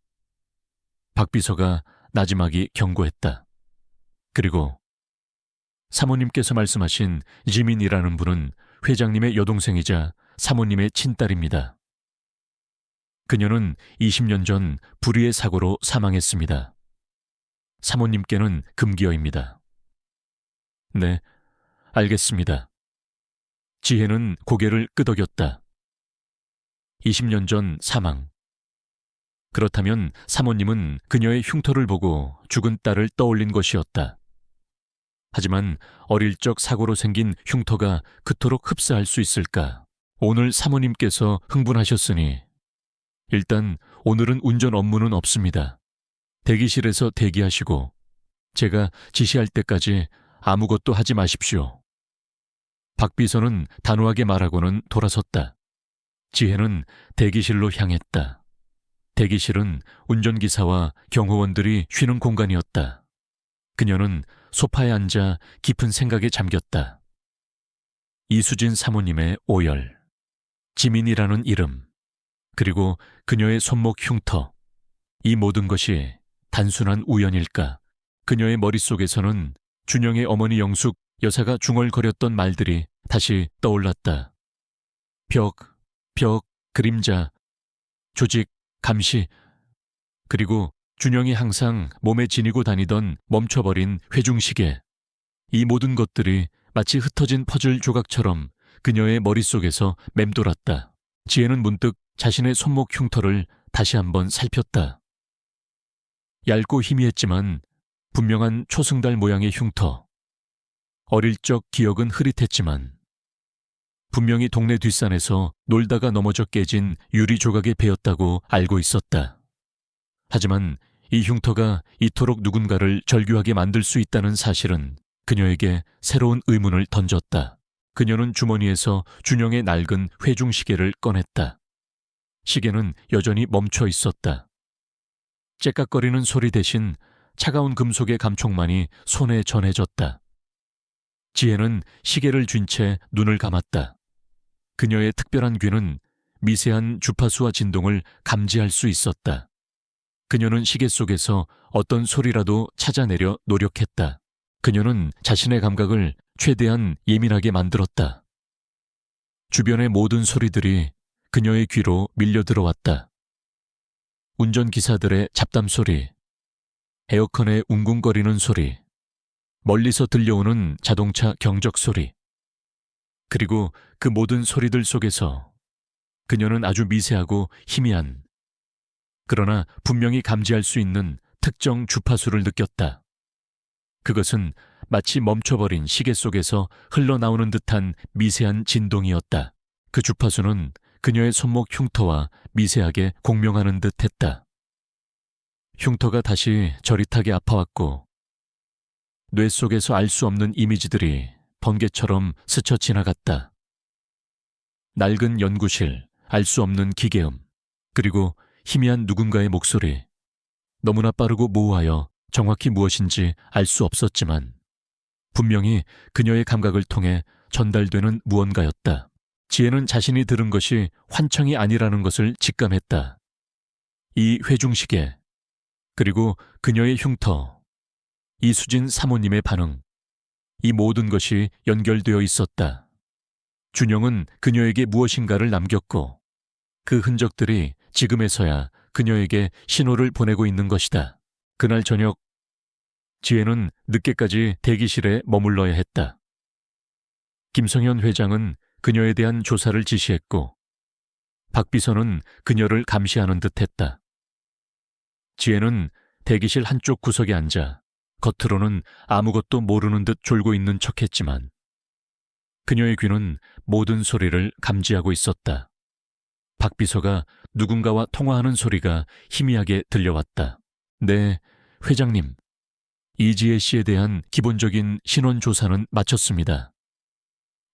박비서가 나지막이 경고했다. 그리고 사모님께서 말씀하신 지민이라는 분은 회장님의 여동생이자 사모님의 친딸입니다. 그녀는 20년 전 불의의 사고로 사망했습니다. 사모님께는 금기어입니다. 네, 알겠습니다. 지혜는 고개를 끄덕였다. 20년 전 사망. 그렇다면 사모님은 그녀의 흉터를 보고 죽은 딸을 떠올린 것이었다. 하지만 어릴 적 사고로 생긴 흉터가 그토록 흡사할 수 있을까? 오늘 사모님께서 흥분하셨으니 일단 오늘은 운전 업무는 없습니다. 대기실에서 대기하시고 제가 지시할 때까지 아무것도 하지 마십시오. 박비서는 단호하게 말하고는 돌아섰다. 지혜는 대기실로 향했다. 대기실은 운전기사와 경호원들이 쉬는 공간이었다. 그녀는 소파에 앉아 깊은 생각에 잠겼다. 이수진 사모님의 오열, 지민이라는 이름, 그리고 그녀의 손목 흉터, 이 모든 것이 단순한 우연일까? 그녀의 머릿속에서는 준영의 어머니 영숙 여사가 중얼거렸던 말들이 다시 떠올랐다. 벽, 그림자, 조직, 감시, 그리고 준영이 항상 몸에 지니고 다니던 멈춰버린 회중시계. 이 모든 것들이 마치 흩어진 퍼즐 조각처럼 그녀의 머릿속에서 맴돌았다. 지혜는 문득 자신의 손목 흉터를 다시 한번 살폈다. 얇고 희미했지만 분명한 초승달 모양의 흉터. 어릴 적 기억은 흐릿했지만 분명히 동네 뒷산에서 놀다가 넘어져 깨진 유리 조각에 베었다고 알고 있었다. 하지만 이 흉터가 이토록 누군가를 절규하게 만들 수 있다는 사실은 그녀에게 새로운 의문을 던졌다. 그녀는 주머니에서 준영의 낡은 회중시계를 꺼냈다. 시계는 여전히 멈춰 있었다. 째깍거리는 소리 대신 차가운 금속의 감촉만이 손에 전해졌다. 지혜는 시계를 쥔 채 눈을 감았다. 그녀의 특별한 귀는 미세한 주파수와 진동을 감지할 수 있었다. 그녀는 시계 속에서 어떤 소리라도 찾아내려 노력했다. 그녀는 자신의 감각을 최대한 예민하게 만들었다. 주변의 모든 소리들이 그녀의 귀로 밀려 들어왔다. 운전기사들의 잡담 소리, 에어컨의 웅궁거리는 소리, 멀리서 들려오는 자동차 경적 소리. 그리고 그 모든 소리들 속에서 그녀는 아주 미세하고 희미한, 그러나 분명히 감지할 수 있는 특정 주파수를 느꼈다. 그것은 마치 멈춰버린 시계 속에서 흘러나오는 듯한 미세한 진동이었다. 그 주파수는 그녀의 손목 흉터와 미세하게 공명하는 듯 했다. 흉터가 다시 저릿하게 아파왔고 뇌 속에서 알 수 없는 이미지들이 번개처럼 스쳐 지나갔다. 낡은 연구실, 알 수 없는 기계음, 그리고 희미한 누군가의 목소리. 너무나 빠르고 모호하여 정확히 무엇인지 알 수 없었지만 분명히 그녀의 감각을 통해 전달되는 무언가였다. 지혜는 자신이 들은 것이 환청이 아니라는 것을 직감했다. 이 회중시계, 그리고 그녀의 흉터, 이수진 사모님의 반응, 이 모든 것이 연결되어 있었다. 준영은 그녀에게 무엇인가를 남겼고 그 흔적들이 지금에서야 그녀에게 신호를 보내고 있는 것이다. 그날 저녁, 지혜는 늦게까지 대기실에 머물러야 했다. 김성현 회장은 그녀에 대한 조사를 지시했고 박 비서는 그녀를 감시하는 듯했다. 지혜는 대기실 한쪽 구석에 앉아 겉으로는 아무것도 모르는 듯 졸고 있는 척했지만 그녀의 귀는 모든 소리를 감지하고 있었다. 박 비서가 누군가와 통화하는 소리가 희미하게 들려왔다. 네, 회장님. 이지혜 씨에 대한 기본적인 신원 조사는 마쳤습니다.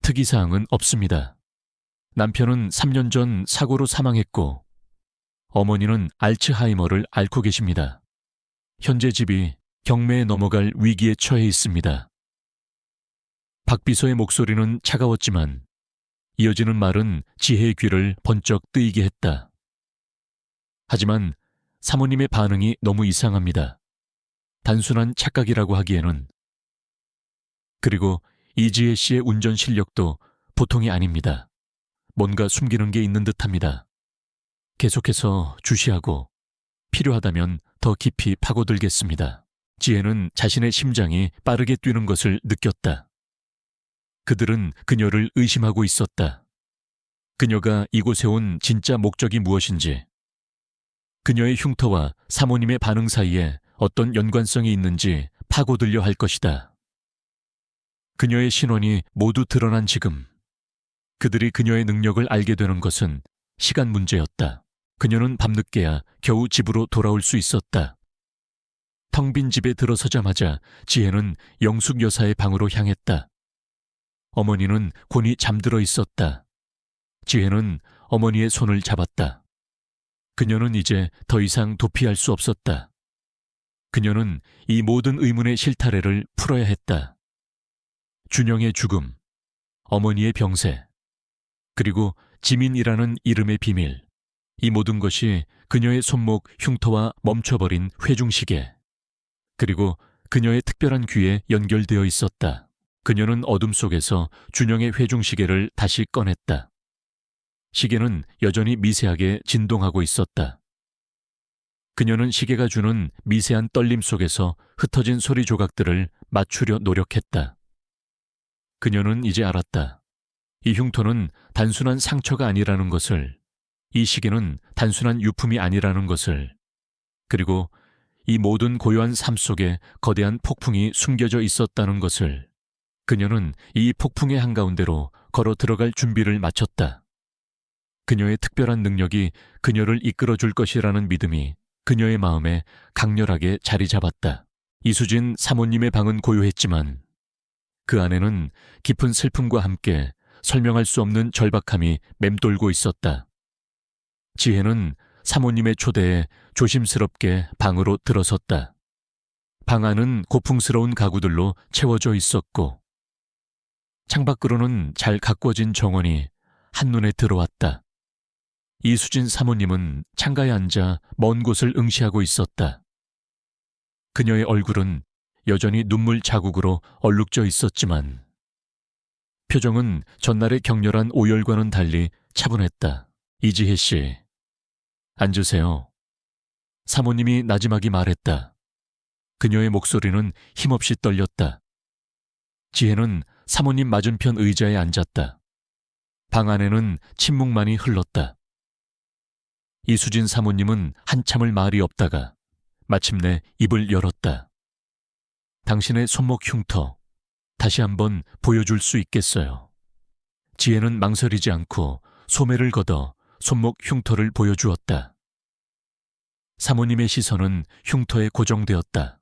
특이사항은 없습니다. 남편은 3년 전 사고로 사망했고 어머니는 알츠하이머를 앓고 계십니다. 현재 집이 경매에 넘어갈 위기에 처해 있습니다. 박 비서의 목소리는 차가웠지만 이어지는 말은 지혜의 귀를 번쩍 뜨이게 했다. 하지만 사모님의 반응이 너무 이상합니다. 단순한 착각이라고 하기에는. 그리고 이지혜 씨의 운전 실력도 보통이 아닙니다. 뭔가 숨기는 게 있는 듯합니다. 계속해서 주시하고 필요하다면 더 깊이 파고들겠습니다. 지혜는 자신의 심장이 빠르게 뛰는 것을 느꼈다. 그들은 그녀를 의심하고 있었다. 그녀가 이곳에 온 진짜 목적이 무엇인지, 그녀의 흉터와 사모님의 반응 사이에 어떤 연관성이 있는지 파고들려 할 것이다. 그녀의 신원이 모두 드러난 지금, 그들이 그녀의 능력을 알게 되는 것은 시간 문제였다. 그녀는 밤늦게야 겨우 집으로 돌아올 수 있었다. 텅 빈 집에 들어서자마자 지혜는 영숙 여사의 방으로 향했다. 어머니는 곤히 잠들어 있었다. 지혜는 어머니의 손을 잡았다. 그녀는 이제 더 이상 도피할 수 없었다. 그녀는 이 모든 의문의 실타래를 풀어야 했다. 준영의 죽음, 어머니의 병세, 그리고 지민이라는 이름의 비밀, 이 모든 것이 그녀의 손목 흉터와 멈춰버린 회중시계, 그리고 그녀의 특별한 귀에 연결되어 있었다. 그녀는 어둠 속에서 준영의 회중시계를 다시 꺼냈다. 시계는 여전히 미세하게 진동하고 있었다. 그녀는 시계가 주는 미세한 떨림 속에서 흩어진 소리 조각들을 맞추려 노력했다. 그녀는 이제 알았다. 이 흉터는 단순한 상처가 아니라는 것을, 이 시계는 단순한 유품이 아니라는 것을, 그리고 이 모든 고요한 삶 속에 거대한 폭풍이 숨겨져 있었다는 것을. 그녀는 이 폭풍의 한가운데로 걸어 들어갈 준비를 마쳤다. 그녀의 특별한 능력이 그녀를 이끌어줄 것이라는 믿음이 그녀의 마음에 강렬하게 자리 잡았다. 이수진 사모님의 방은 고요했지만 그 안에는 깊은 슬픔과 함께 설명할 수 없는 절박함이 맴돌고 있었다. 지혜는 사모님의 초대에 조심스럽게 방으로 들어섰다. 방 안은 고풍스러운 가구들로 채워져 있었고 창밖으로는 잘 가꾸어진 정원이 한눈에 들어왔다. 이수진 사모님은 창가에 앉아 먼 곳을 응시하고 있었다. 그녀의 얼굴은 여전히 눈물 자국으로 얼룩져 있었지만 표정은 전날의 격렬한 오열과는 달리 차분했다. 이지혜 씨, 앉으세요. 사모님이 나지막이 말했다. 그녀의 목소리는 힘없이 떨렸다. 지혜는 사모님 맞은편 의자에 앉았다. 방 안에는 침묵만이 흘렀다. 이수진 사모님은 한참을 말이 없다가 마침내 입을 열었다. 당신의 손목 흉터 다시 한번 보여줄 수 있겠어요. 지혜는 망설이지 않고 소매를 걷어 손목 흉터를 보여주었다. 사모님의 시선은 흉터에 고정되었다.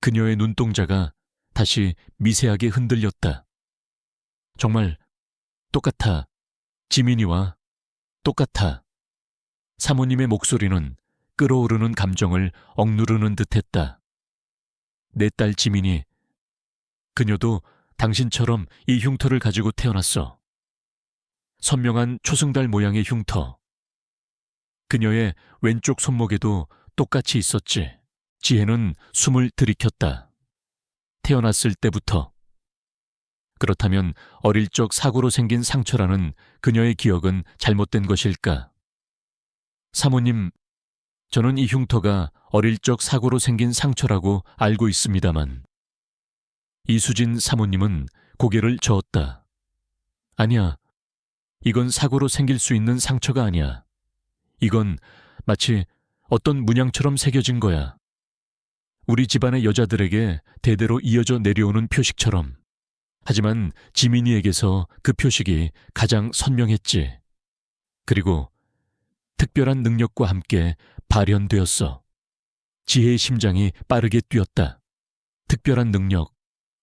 그녀의 눈동자가 다시 미세하게 흔들렸다. 정말 똑같아. 지민이와 똑같아. 사모님의 목소리는 끓어오르는 감정을 억누르는 듯했다. 내 딸 지민이, 그녀도 당신처럼 이 흉터를 가지고 태어났어. 선명한 초승달 모양의 흉터. 그녀의 왼쪽 손목에도 똑같이 있었지. 지혜는 숨을 들이켰다. 태어났을 때부터. 그렇다면 어릴 적 사고로 생긴 상처라는 그녀의 기억은 잘못된 것일까? 사모님, 저는 이 흉터가 어릴 적 사고로 생긴 상처라고 알고 있습니다만. 이수진 사모님은 고개를 저었다. 아니야, 이건 사고로 생길 수 있는 상처가 아니야. 이건 마치 어떤 문양처럼 새겨진 거야. 우리 집안의 여자들에게 대대로 이어져 내려오는 표식처럼. 하지만 지민이에게서 그 표식이 가장 선명했지. 그리고 특별한 능력과 함께 발현되었어. 지혜의 심장이 빠르게 뛰었다. 특별한 능력,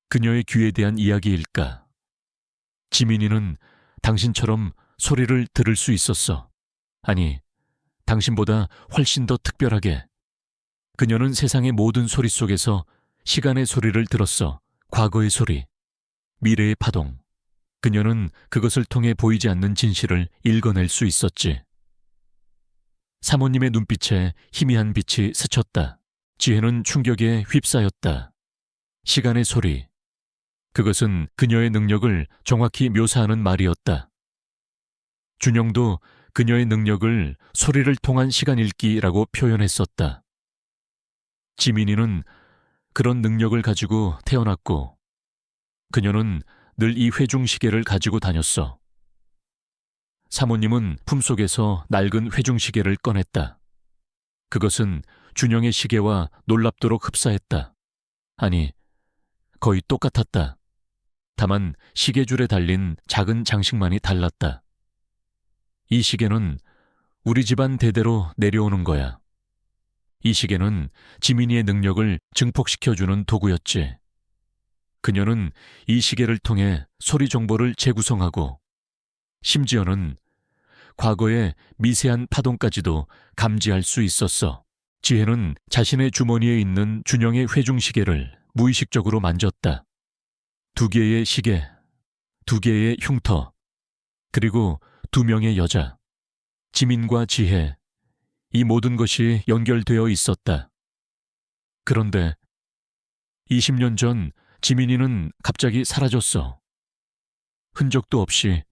그녀의 귀에 대한 이야기일까? 지민이는 당신처럼 소리를 들을 수 있었어. 아니, 당신보다 훨씬 더 특별하게. 그녀는 세상의 모든 소리 속에서 시간의 소리를 들었어. 과거의 소리, 미래의 파동. 그녀는 그것을 통해 보이지 않는 진실을 읽어낼 수 있었지. 사모님의 눈빛에 희미한 빛이 스쳤다. 지혜는 충격에 휩싸였다. 시간의 소리. 그것은 그녀의 능력을 정확히 묘사하는 말이었다. 준영도 그녀의 능력을 소리를 통한 시간 읽기라고 표현했었다. 지민이는 그런 능력을 가지고 태어났고 그녀는 늘 이 회중시계를 가지고 다녔어. 사모님은 품속에서 낡은 회중시계를 꺼냈다. 그것은 준영의 시계와 놀랍도록 흡사했다. 아니, 거의 똑같았다. 다만 시계줄에 달린 작은 장식만이 달랐다. 이 시계는 우리 집안 대대로 내려오는 거야. 이 시계는 지민이의 능력을 증폭시켜주는 도구였지. 그녀는 이 시계를 통해 소리 정보를 재구성하고 심지어는 과거의 미세한 파동까지도 감지할 수 있었어. 지혜는 자신의 주머니에 있는 준영의 회중시계를 무의식적으로 만졌다. 2개의 시계, 2개의 흉터, 그리고 2명의 여자, 지민과 지혜, 이 모든 것이 연결되어 있었다. 그런데 20년 전 지민이는 갑자기 사라졌어. 흔적도 없이.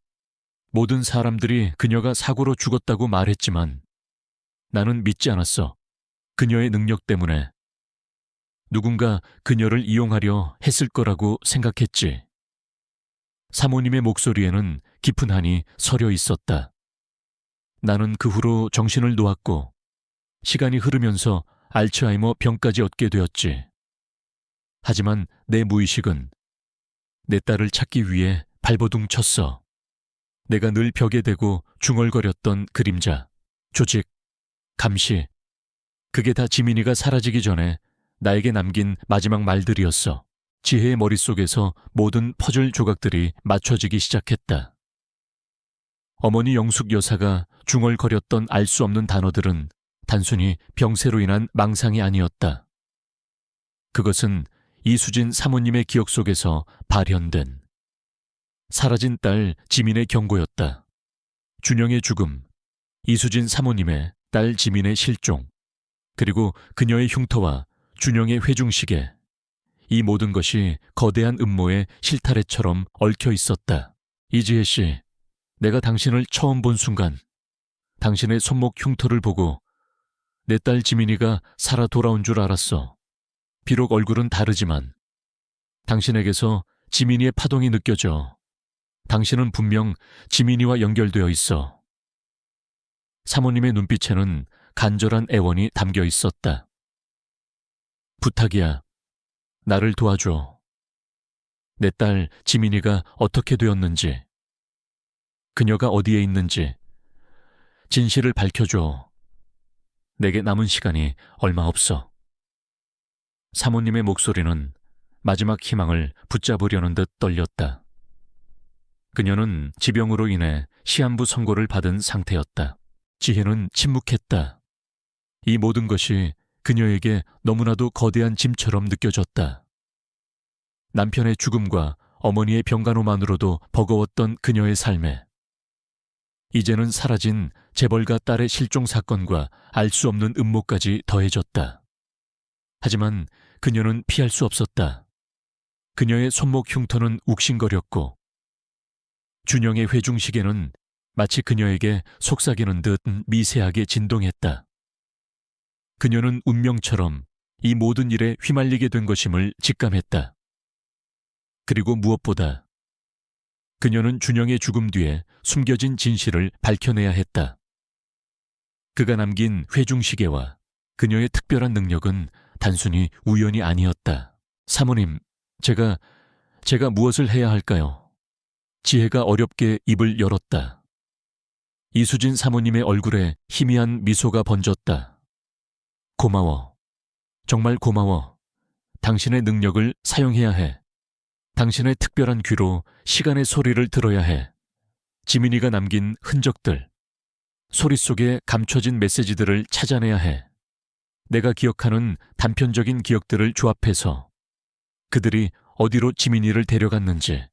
모든 사람들이 그녀가 사고로 죽었다고 말했지만 나는 믿지 않았어. 그녀의 능력 때문에. 누군가 그녀를 이용하려 했을 거라고 생각했지. 사모님의 목소리에는 깊은 한이 서려 있었다. 나는 그 후로 정신을 놓았고 시간이 흐르면서 알츠하이머 병까지 얻게 되었지. 하지만 내 무의식은 내 딸을 찾기 위해 발버둥 쳤어. 내가 늘 벽에 대고 중얼거렸던 그림자, 조직, 감시, 그게 다 지민이가 사라지기 전에 나에게 남긴 마지막 말들이었어. 지혜의 머릿속에서 모든 퍼즐 조각들이 맞춰지기 시작했다. 어머니 영숙 여사가 중얼거렸던 알 수 없는 단어들은 단순히 병세로 인한 망상이 아니었다. 그것은 이수진 사모님의 기억 속에서 발현된 사라진 딸 지민의 경고였다. 준영의 죽음, 이수진 사모님의 딸 지민의 실종, 그리고 그녀의 흉터와 준영의 회중시계, 이 모든 것이 거대한 음모의 실타래처럼 얽혀 있었다. 이지혜 씨, 내가 당신을 처음 본 순간 당신의 손목 흉터를 보고 내 딸 지민이가 살아 돌아온 줄 알았어. 비록 얼굴은 다르지만 당신에게서 지민이의 파동이 느껴져. 당신은 분명 지민이와 연결되어 있어. 사모님의 눈빛에는 간절한 애원이 담겨 있었다. 부탁이야. 나를 도와줘. 내 딸 지민이가 어떻게 되었는지, 그녀가 어디에 있는지 진실을 밝혀줘. 내게 남은 시간이 얼마 없어. 사모님의 목소리는 마지막 희망을 붙잡으려는 듯 떨렸다. 그녀는 지병으로 인해 시한부 선고를 받은 상태였다. 지혜는 침묵했다. 이 모든 것이 그녀에게 너무나도 거대한 짐처럼 느껴졌다. 남편의 죽음과 어머니의 병간호만으로도 버거웠던 그녀의 삶에 이제는 사라진 재벌가 딸의 실종 사건과 알 수 없는 음모까지 더해졌다. 하지만 그녀는 피할 수 없었다. 그녀의 손목 흉터는 욱신거렸고 준영의 회중시계는 마치 그녀에게 속삭이는 듯 미세하게 진동했다. 그녀는 운명처럼 이 모든 일에 휘말리게 된 것임을 직감했다. 그리고 무엇보다 그녀는 준영의 죽음 뒤에 숨겨진 진실을 밝혀내야 했다. 그가 남긴 회중시계와 그녀의 특별한 능력은 단순히 우연이 아니었다. 사모님, 제가 무엇을 해야 할까요? 지혜가 어렵게 입을 열었다. 이수진 사모님의 얼굴에 희미한 미소가 번졌다. 고마워. 정말 고마워. 당신의 능력을 사용해야 해. 당신의 특별한 귀로 시간의 소리를 들어야 해. 지민이가 남긴 흔적들, 소리 속에 감춰진 메시지들을 찾아내야 해. 내가 기억하는 단편적인 기억들을 조합해서 그들이 어디로 지민이를 데려갔는지,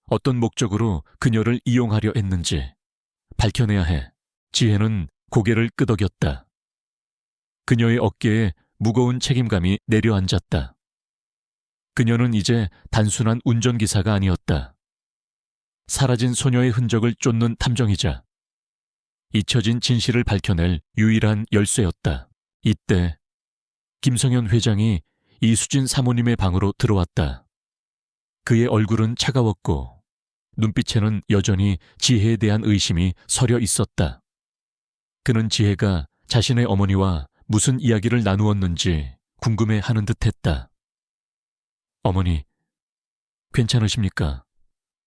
어떤 목적으로 그녀를 이용하려 했는지 밝혀내야 해. 지혜는 고개를 끄덕였다. 그녀의 어깨에 무거운 책임감이 내려앉았다. 그녀는 이제 단순한 운전기사가 아니었다. 사라진 소녀의 흔적을 쫓는 탐정이자 잊혀진 진실을 밝혀낼 유일한 열쇠였다. 이때 김성현 회장이 이수진 사모님의 방으로 들어왔다. 그의 얼굴은 차가웠고 눈빛에는 여전히 지혜에 대한 의심이 서려 있었다. 그는 지혜가 자신의 어머니와 무슨 이야기를 나누었는지 궁금해하는 듯했다. 어머니, 괜찮으십니까?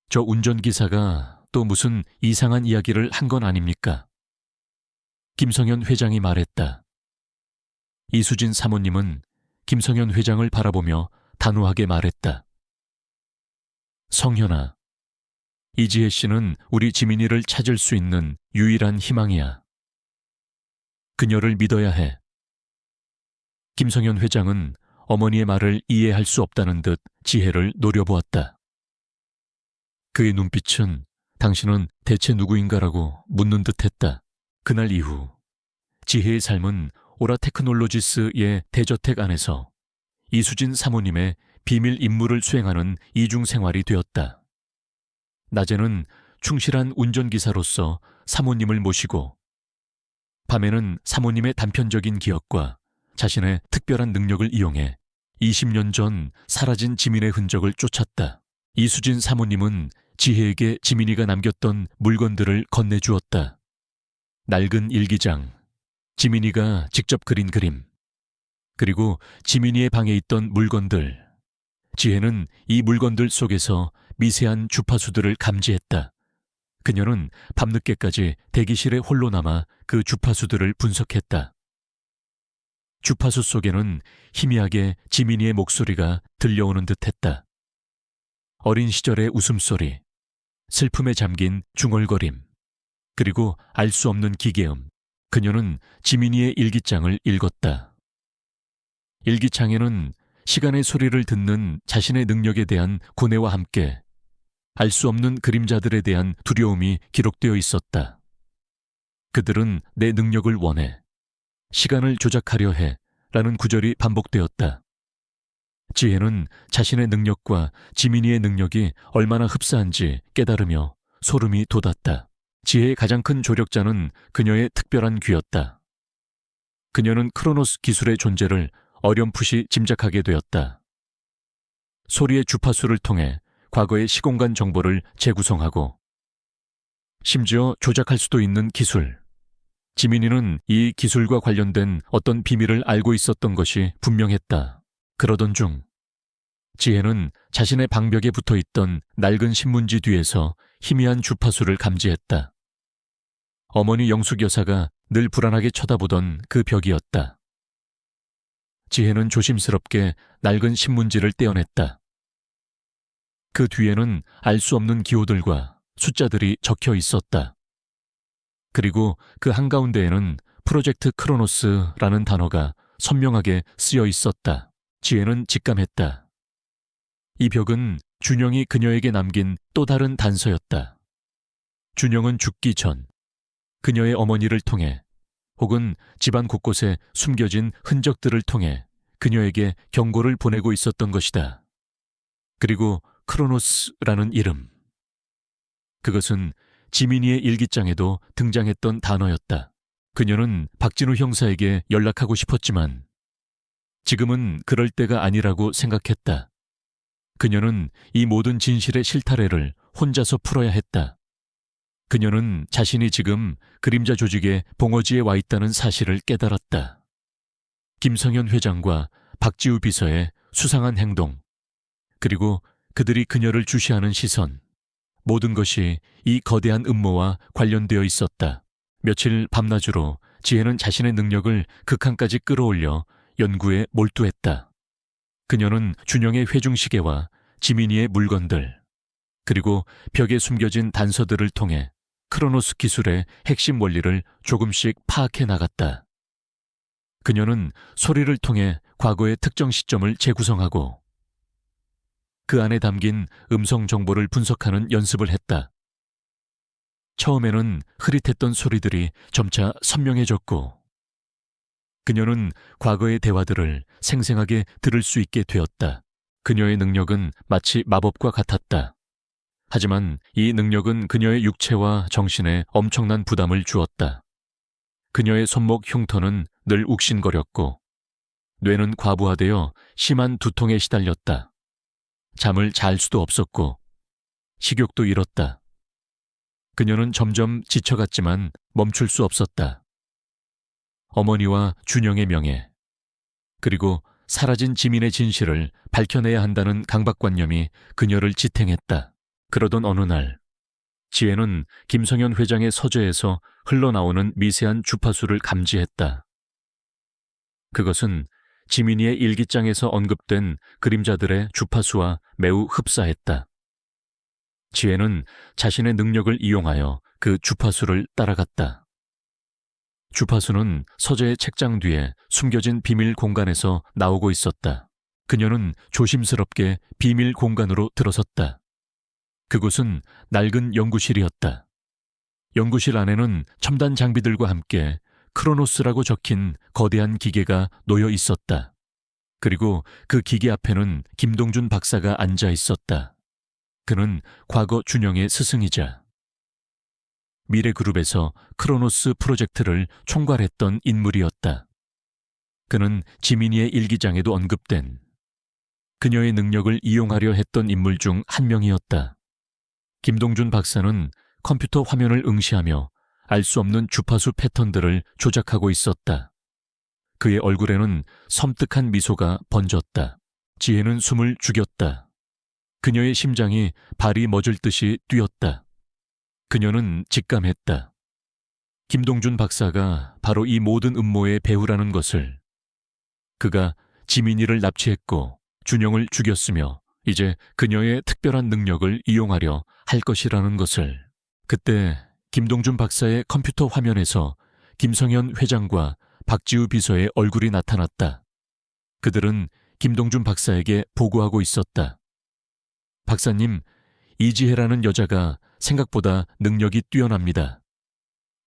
저 운전기사가 또 무슨 이상한 이야기를 한 건 아닙니까? 김성현 회장이 말했다. 이수진 사모님은 김성현 회장을 바라보며 단호하게 말했다. 성현아, 이지혜 씨는 우리 지민이를 찾을 수 있는 유일한 희망이야. 그녀를 믿어야 해. 김성현 회장은 어머니의 말을 이해할 수 없다는 듯 지혜를 노려보았다. 그의 눈빛은 당신은 대체 누구인가라고 묻는 듯했다. 그날 이후 지혜의 삶은 오라 테크놀로지스의 대저택 안에서 이수진 사모님의 비밀 임무를 수행하는 이중 생활이 되었다. 낮에는 충실한 운전기사로서 사모님을 모시고 밤에는 사모님의 단편적인 기억과 자신의 특별한 능력을 이용해 20년 전 사라진 지민의 흔적을 쫓았다. 이수진 사모님은 지혜에게 지민이가 남겼던 물건들을 건네주었다. 낡은 일기장, 지민이가 직접 그린 그림, 그리고 지민이의 방에 있던 물건들. 지혜는 이 물건들 속에서 미세한 주파수들을 감지했다. 그녀는 밤늦게까지 대기실에 홀로 남아 그 주파수들을 분석했다. 주파수 속에는 희미하게 지민이의 목소리가 들려오는 듯했다. 어린 시절의 웃음소리, 슬픔에 잠긴 중얼거림, 그리고 알 수 없는 기계음. 그녀는 지민이의 일기장을 읽었다. 일기장에는 시간의 소리를 듣는 자신의 능력에 대한 고뇌와 함께 알 수 없는 그림자들에 대한 두려움이 기록되어 있었다. 그들은 내 능력을 원해. 시간을 조작하려 해. 라는 구절이 반복되었다. 지혜는 자신의 능력과 지민이의 능력이 얼마나 흡사한지 깨달으며 소름이 돋았다. 지혜의 가장 큰 조력자는 그녀의 특별한 귀였다. 그녀는 크로노스 기술의 존재를 어렴풋이 짐작하게 되었다. 소리의 주파수를 통해 과거의 시공간 정보를 재구성하고 심지어 조작할 수도 있는 기술. 지민이는 이 기술과 관련된 어떤 비밀을 알고 있었던 것이 분명했다. 그러던 중 지혜는 자신의 방벽에 붙어있던 낡은 신문지 뒤에서 희미한 주파수를 감지했다. 어머니 영숙 여사가 늘 불안하게 쳐다보던 그 벽이었다. 지혜는 조심스럽게 낡은 신문지를 떼어냈다. 그 뒤에는 알 수 없는 기호들과 숫자들이 적혀 있었다. 그리고 그 한가운데에는 프로젝트 크로노스라는 단어가 선명하게 쓰여 있었다. 지혜는 직감했다. 이 벽은 준영이 그녀에게 남긴 또 다른 단서였다. 준영은 죽기 전 그녀의 어머니를 통해 혹은 집안 곳곳에 숨겨진 흔적들을 통해 그녀에게 경고를 보내고 있었던 것이다. 그리고 크로노스라는 이름. 그것은 지민이의 일기장에도 등장했던 단어였다. 그녀는 박진우 형사에게 연락하고 싶었지만 지금은 그럴 때가 아니라고 생각했다. 그녀는 이 모든 진실의 실타래를 혼자서 풀어야 했다. 그녀는 자신이 지금 그림자 조직의 봉어지에 와 있다는 사실을 깨달았다. 김성현 회장과 박지우 비서의 수상한 행동, 그리고 그들이 그녀를 주시하는 시선, 모든 것이 이 거대한 음모와 관련되어 있었다. 며칠 밤낮으로 지혜는 자신의 능력을 극한까지 끌어올려 연구에 몰두했다. 그녀는 준영의 회중시계와 지민이의 물건들, 그리고 벽에 숨겨진 단서들을 통해 크로노스 기술의 핵심 원리를 조금씩 파악해 나갔다. 그녀는 소리를 통해 과거의 특정 시점을 재구성하고 그 안에 담긴 음성 정보를 분석하는 연습을 했다. 처음에는 흐릿했던 소리들이 점차 선명해졌고 그녀는 과거의 대화들을 생생하게 들을 수 있게 되었다. 그녀의 능력은 마치 마법과 같았다. 하지만 이 능력은 그녀의 육체와 정신에 엄청난 부담을 주었다. 그녀의 손목 흉터는 늘 욱신거렸고 뇌는 과부하되어 심한 두통에 시달렸다. 잠을 잘 수도 없었고 식욕도 잃었다. 그녀는 점점 지쳐갔지만 멈출 수 없었다. 어머니와 준영의 명예, 그리고 사라진 지민의 진실을 밝혀내야 한다는 강박관념이 그녀를 지탱했다. 그러던 어느 날, 지혜는 김성현 회장의 서재에서 흘러나오는 미세한 주파수를 감지했다. 그것은 지민이의 일기장에서 언급된 그림자들의 주파수와 매우 흡사했다. 지혜는 자신의 능력을 이용하여 그 주파수를 따라갔다. 주파수는 서재의 책장 뒤에 숨겨진 비밀 공간에서 나오고 있었다. 그녀는 조심스럽게 비밀 공간으로 들어섰다. 그곳은 낡은 연구실이었다. 연구실 안에는 첨단 장비들과 함께 크로노스라고 적힌 거대한 기계가 놓여 있었다. 그리고 그 기계 앞에는 김동준 박사가 앉아 있었다. 그는 과거 준영의 스승이자 미래그룹에서 크로노스 프로젝트를 총괄했던 인물이었다. 그는 지민이의 일기장에도 언급된 그녀의 능력을 이용하려 했던 인물 중 한 명이었다. 김동준 박사는 컴퓨터 화면을 응시하며 알 수 없는 주파수 패턴들을 조작하고 있었다. 그의 얼굴에는 섬뜩한 미소가 번졌다. 지혜는 숨을 죽였다. 그녀의 심장이 발이 멎을 듯이 뛰었다. 그녀는 직감했다. 김동준 박사가 바로 이 모든 음모의 배후라는 것을. 그가 지민이를 납치했고 준영을 죽였으며 이제 그녀의 특별한 능력을 이용하려 할 것이라는 것을. 그때 김동준 박사의 컴퓨터 화면에서 김성현 회장과 박지우 비서의 얼굴이 나타났다. 그들은 김동준 박사에게 보고하고 있었다. 박사님, 이지혜라는 여자가 생각보다 능력이 뛰어납니다.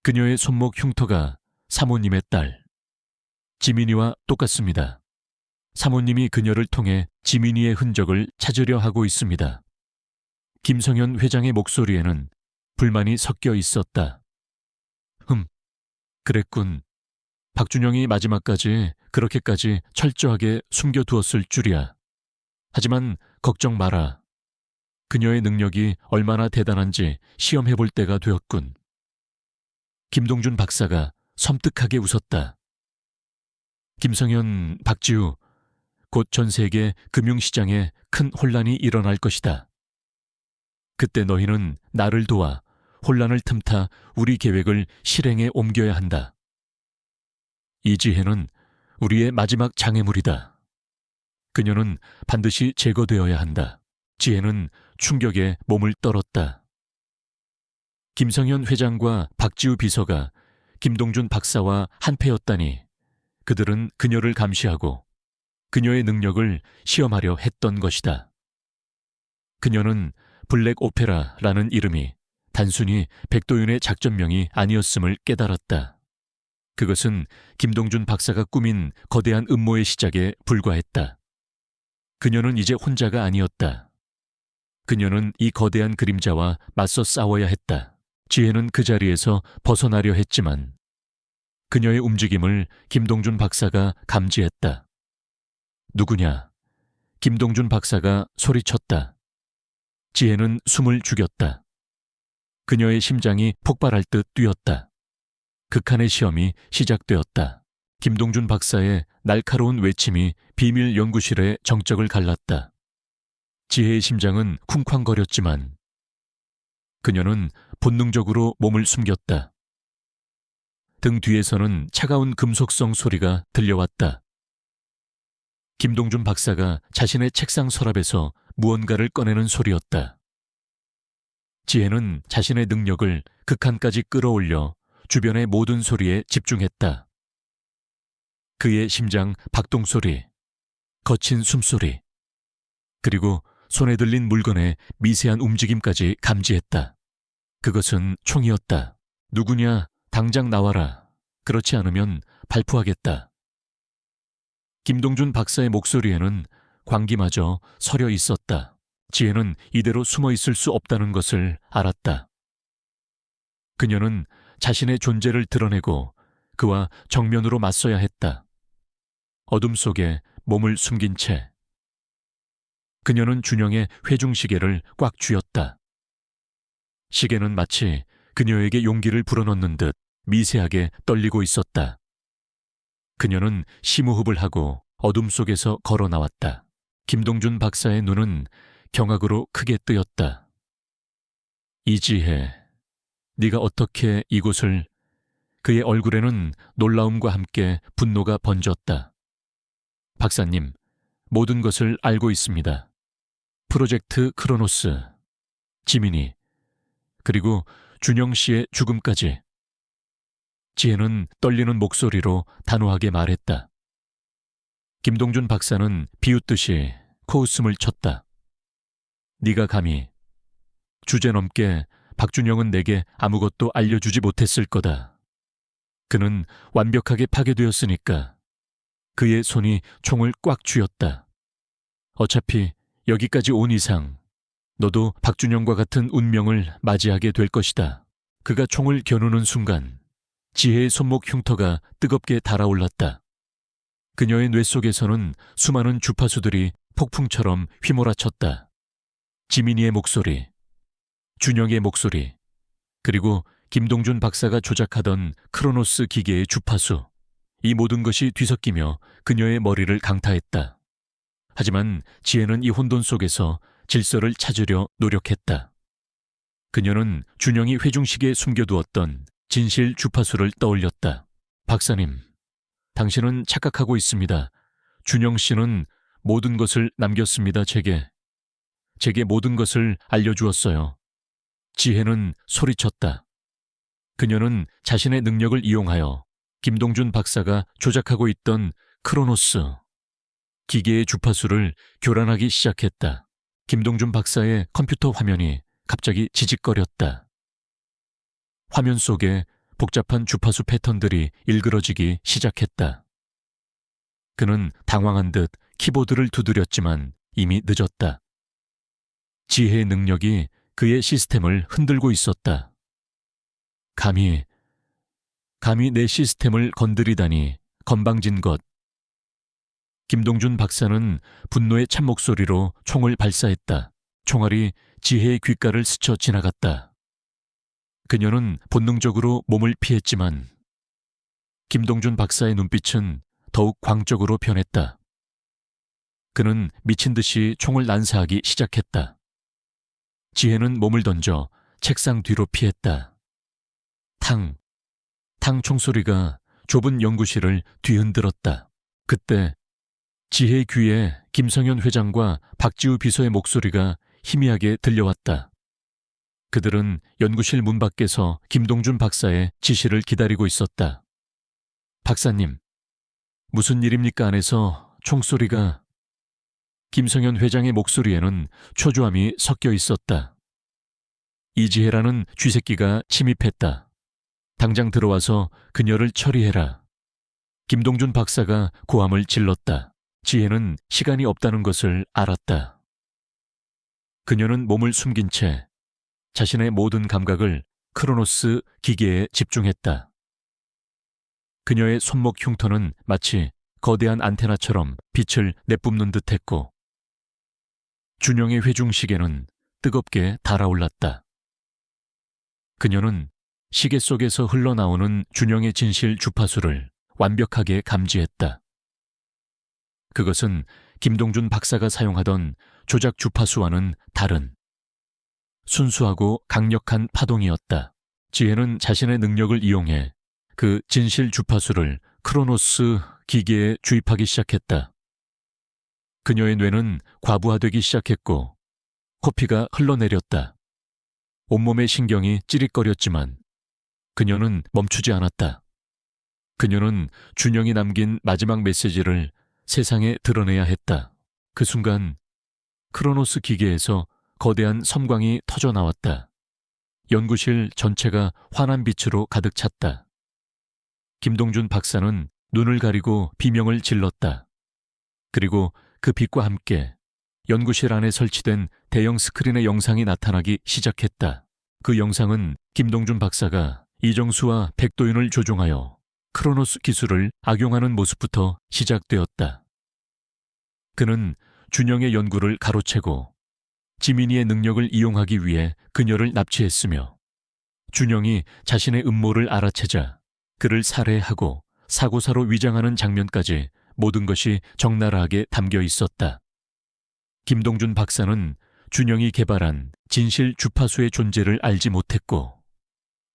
그녀의 손목 흉터가 사모님의 딸 지민이와 똑같습니다. 사모님이 그녀를 통해 지민이의 흔적을 찾으려 하고 있습니다. 김성현 회장의 목소리에는 불만이 섞여 있었다. 그랬군. 박준영이 마지막까지 그렇게까지 철저하게 숨겨두었을 줄이야. 하지만 걱정 마라. 그녀의 능력이 얼마나 대단한지 시험해볼 때가 되었군. 김동준 박사가 섬뜩하게 웃었다. 김성현, 박지우, 곧 전 세계 금융시장에 큰 혼란이 일어날 것이다. 그때 너희는 나를 도와 혼란을 틈타 우리 계획을 실행에 옮겨야 한다. 이지혜는 우리의 마지막 장애물이다. 그녀는 반드시 제거되어야 한다. 지혜는 충격에 몸을 떨었다. 김성현 회장과 박지우 비서가 김동준 박사와 한패였다니 그들은 그녀를 감시하고 그녀의 능력을 시험하려 했던 것이다. 그녀는 블랙 오페라라는 이름이 단순히 백도윤의 작전명이 아니었음을 깨달았다. 그것은 김동준 박사가 꾸민 거대한 음모의 시작에 불과했다. 그녀는 이제 혼자가 아니었다. 그녀는 이 거대한 그림자와 맞서 싸워야 했다. 지혜는 그 자리에서 벗어나려 했지만 그녀의 움직임을 김동준 박사가 감지했다. 누구냐? 김동준 박사가 소리쳤다. 지혜는 숨을 죽였다. 그녀의 심장이 폭발할 듯 뛰었다. 극한의 시험이 시작되었다. 김동준 박사의 날카로운 외침이 비밀 연구실의 정적을 갈랐다. 지혜의 심장은 쿵쾅거렸지만 그녀는 본능적으로 몸을 숨겼다. 등 뒤에서는 차가운 금속성 소리가 들려왔다. 김동준 박사가 자신의 책상 서랍에서 무언가를 꺼내는 소리였다. 지혜는 자신의 능력을 극한까지 끌어올려 주변의 모든 소리에 집중했다. 그의 심장 박동 소리, 거친 숨소리, 그리고 손에 들린 물건의 미세한 움직임까지 감지했다. 그것은 총이었다. 누구냐? 당장 나와라. 그렇지 않으면 발포하겠다. 김동준 박사의 목소리에는 광기마저 서려 있었다. 지혜는 이대로 숨어 있을 수 없다는 것을 알았다. 그녀는 자신의 존재를 드러내고 그와 정면으로 맞서야 했다. 어둠 속에 몸을 숨긴 채 그녀는 준영의 회중시계를 꽉 쥐었다. 시계는 마치 그녀에게 용기를 불어넣는 듯 미세하게 떨리고 있었다. 그녀는 심호흡을 하고 어둠 속에서 걸어 나왔다. 김동준 박사의 눈은 경악으로 크게 뜨였다. 이지혜, 네가 어떻게 이곳을... 그의 얼굴에는 놀라움과 함께 분노가 번졌다. 박사님, 모든 것을 알고 있습니다. 프로젝트 크로노스, 지민이, 그리고 준영 씨의 죽음까지. 지혜는 떨리는 목소리로 단호하게 말했다. 김동준 박사는 비웃듯이 코웃음을 쳤다. 네가 감히... 주제넘게 박준영은 내게 아무것도 알려주지 못했을 거다. 그는 완벽하게 파괴되었으니까. 그의 손이 총을 꽉 쥐었다. 어차피 여기까지 온 이상 너도 박준영과 같은 운명을 맞이하게 될 것이다. 그가 총을 겨누는 순간 지혜의 손목 흉터가 뜨겁게 달아올랐다. 그녀의 뇌 속에서는 수많은 주파수들이 폭풍처럼 휘몰아쳤다. 지민이의 목소리, 준영의 목소리, 그리고 김동준 박사가 조작하던 크로노스 기계의 주파수, 이 모든 것이 뒤섞이며 그녀의 머리를 강타했다. 하지만 지혜는 이 혼돈 속에서 질서를 찾으려 노력했다. 그녀는 준영이 회중식에 숨겨두었던 진실 주파수를 떠올렸다. 박사님, 당신은 착각하고 있습니다. 준영 씨는 모든 것을 남겼습니다, 제게. 제게 모든 것을 알려주었어요. 지혜는 소리쳤다. 그녀는 자신의 능력을 이용하여 김동준 박사가 조작하고 있던 크로노스, 기계의 주파수를 교란하기 시작했다. 김동준 박사의 컴퓨터 화면이 갑자기 지직거렸다. 화면 속에 복잡한 주파수 패턴들이 일그러지기 시작했다. 그는 당황한 듯 키보드를 두드렸지만 이미 늦었다. 지혜의 능력이 그의 시스템을 흔들고 있었다. 감히 내 시스템을 건드리다니, 건방진 것. 김동준 박사는 분노의 찬 목소리로 총을 발사했다. 총알이 지혜의 귓가를 스쳐 지나갔다. 그녀는 본능적으로 몸을 피했지만 김동준 박사의 눈빛은 더욱 광적으로 변했다. 그는 미친 듯이 총을 난사하기 시작했다. 지혜는 몸을 던져 책상 뒤로 피했다. 탕 총소리가 좁은 연구실을 뒤흔들었다. 그때 지혜의 귀에 김성현 회장과 박지우 비서의 목소리가 희미하게 들려왔다. 그들은 연구실 문 밖에서 김동준 박사의 지시를 기다리고 있었다. 박사님, 무슨 일입니까? 안에서 총소리가... 김성현 회장의 목소리에는 초조함이 섞여 있었다. 이지혜라는 쥐새끼가 침입했다. 당장 들어와서 그녀를 처리해라. 김동준 박사가 고함을 질렀다. 지혜는 시간이 없다는 것을 알았다. 그녀는 몸을 숨긴 채 자신의 모든 감각을 크로노스 기계에 집중했다. 그녀의 손목 흉터는 마치 거대한 안테나처럼 빛을 내뿜는 듯했고 준영의 회중시계는 뜨겁게 달아올랐다. 그녀는 시계 속에서 흘러나오는 준영의 진실 주파수를 완벽하게 감지했다. 그것은 김동준 박사가 사용하던 조작 주파수와는 다른 순수하고 강력한 파동이었다. 지혜는 자신의 능력을 이용해 그 진실 주파수를 크로노스 기계에 주입하기 시작했다. 그녀의 뇌는 과부하되기 시작했고 코피가 흘러내렸다. 온몸의 신경이 찌릿거렸지만 그녀는 멈추지 않았다. 그녀는 준영이 남긴 마지막 메시지를 세상에 드러내야 했다. 그 순간 크로노스 기계에서 거대한 섬광이 터져 나왔다. 연구실 전체가 환한 빛으로 가득 찼다. 김동준 박사는 눈을 가리고 비명을 질렀다. 그리고 그 빛과 함께 연구실 안에 설치된 대형 스크린의 영상이 나타나기 시작했다. 그 영상은 김동준 박사가 이정수와 백도윤을 조종하여 크로노스 기술을 악용하는 모습부터 시작되었다. 그는 준영의 연구를 가로채고 지민이의 능력을 이용하기 위해 그녀를 납치했으며 준영이 자신의 음모를 알아채자 그를 살해하고 사고사로 위장하는 장면까지 모든 것이 적나라하게 담겨 있었다. 김동준 박사는 준영이 개발한 진실 주파수의 존재를 알지 못했고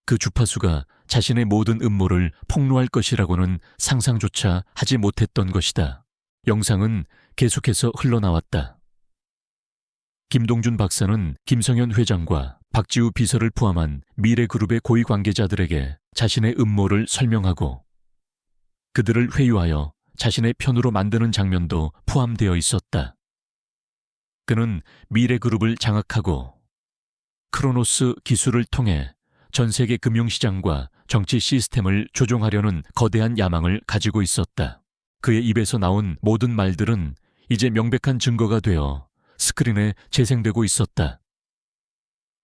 그 주파수가 자신의 모든 음모를 폭로할 것이라고는 상상조차 하지 못했던 것이다. 영상은 계속해서 흘러나왔다. 김동준 박사는 김성현 회장과 박지우 비서를 포함한 미래그룹의 고위 관계자들에게 자신의 음모를 설명하고 그들을 회유하여 자신의 편으로 만드는 장면도 포함되어 있었다. 그는 미래그룹을 장악하고 크로노스 기술을 통해 전 세계 금융시장과 정치 시스템을 조종하려는 거대한 야망을 가지고 있었다. 그의 입에서 나온 모든 말들은 이제 명백한 증거가 되어 스크린에 재생되고 있었다.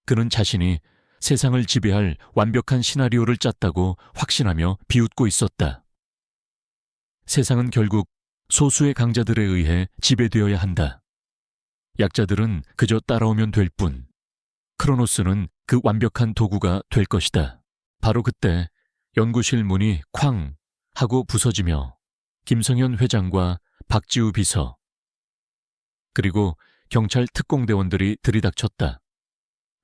그는 자신이 세상을 지배할 완벽한 시나리오를 짰다고 확신하며 비웃고 있었다. 세상은 결국 소수의 강자들에 의해 지배되어야 한다. 약자들은 그저 따라오면 될 뿐. 크로노스는 그 완벽한 도구가 될 것이다. 바로 그때 연구실 문이 쾅 하고 부서지며 김성현 회장과 박지우 비서 그리고 경찰 특공대원들이 들이닥쳤다.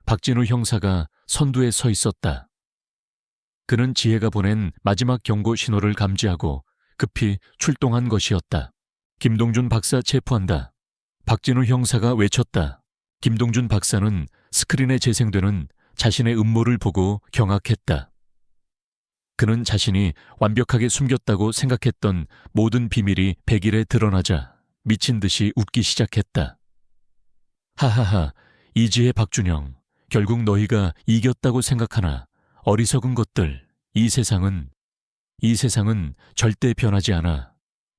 박진우 형사가 선두에 서 있었다. 그는 지혜가 보낸 마지막 경고 신호를 감지하고 급히 출동한 것이었다. 김동준 박사 체포한다. 박진우 형사가 외쳤다. 김동준 박사는 스크린에 재생되는 자신의 음모를 보고 경악했다. 그는 자신이 완벽하게 숨겼다고 생각했던 모든 비밀이 백일에 드러나자 미친 듯이 웃기 시작했다. 하하하, 이지혜 박준영, 결국 너희가 이겼다고 생각하나 어리석은 것들, 이 세상은 절대 변하지 않아.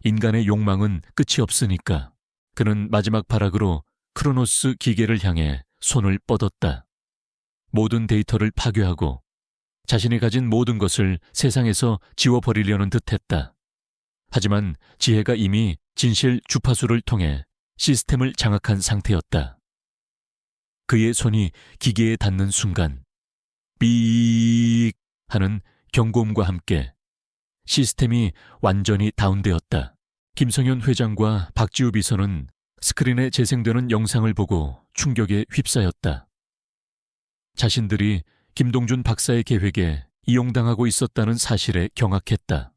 인간의 욕망은 끝이 없으니까. 그는 마지막 발악으로 크로노스 기계를 향해 손을 뻗었다. 모든 데이터를 파괴하고 자신이 가진 모든 것을 세상에서 지워버리려는 듯했다. 하지만 지혜가 이미 진실 주파수를 통해 시스템을 장악한 상태였다. 그의 손이 기계에 닿는 순간 삐익 하는 경고음과 함께 시스템이 완전히 다운되었다. 김성현 회장과 박지우 비서는 스크린에 재생되는 영상을 보고 충격에 휩싸였다. 자신들이 김동준 박사의 계획에 이용당하고 있었다는 사실에 경악했다.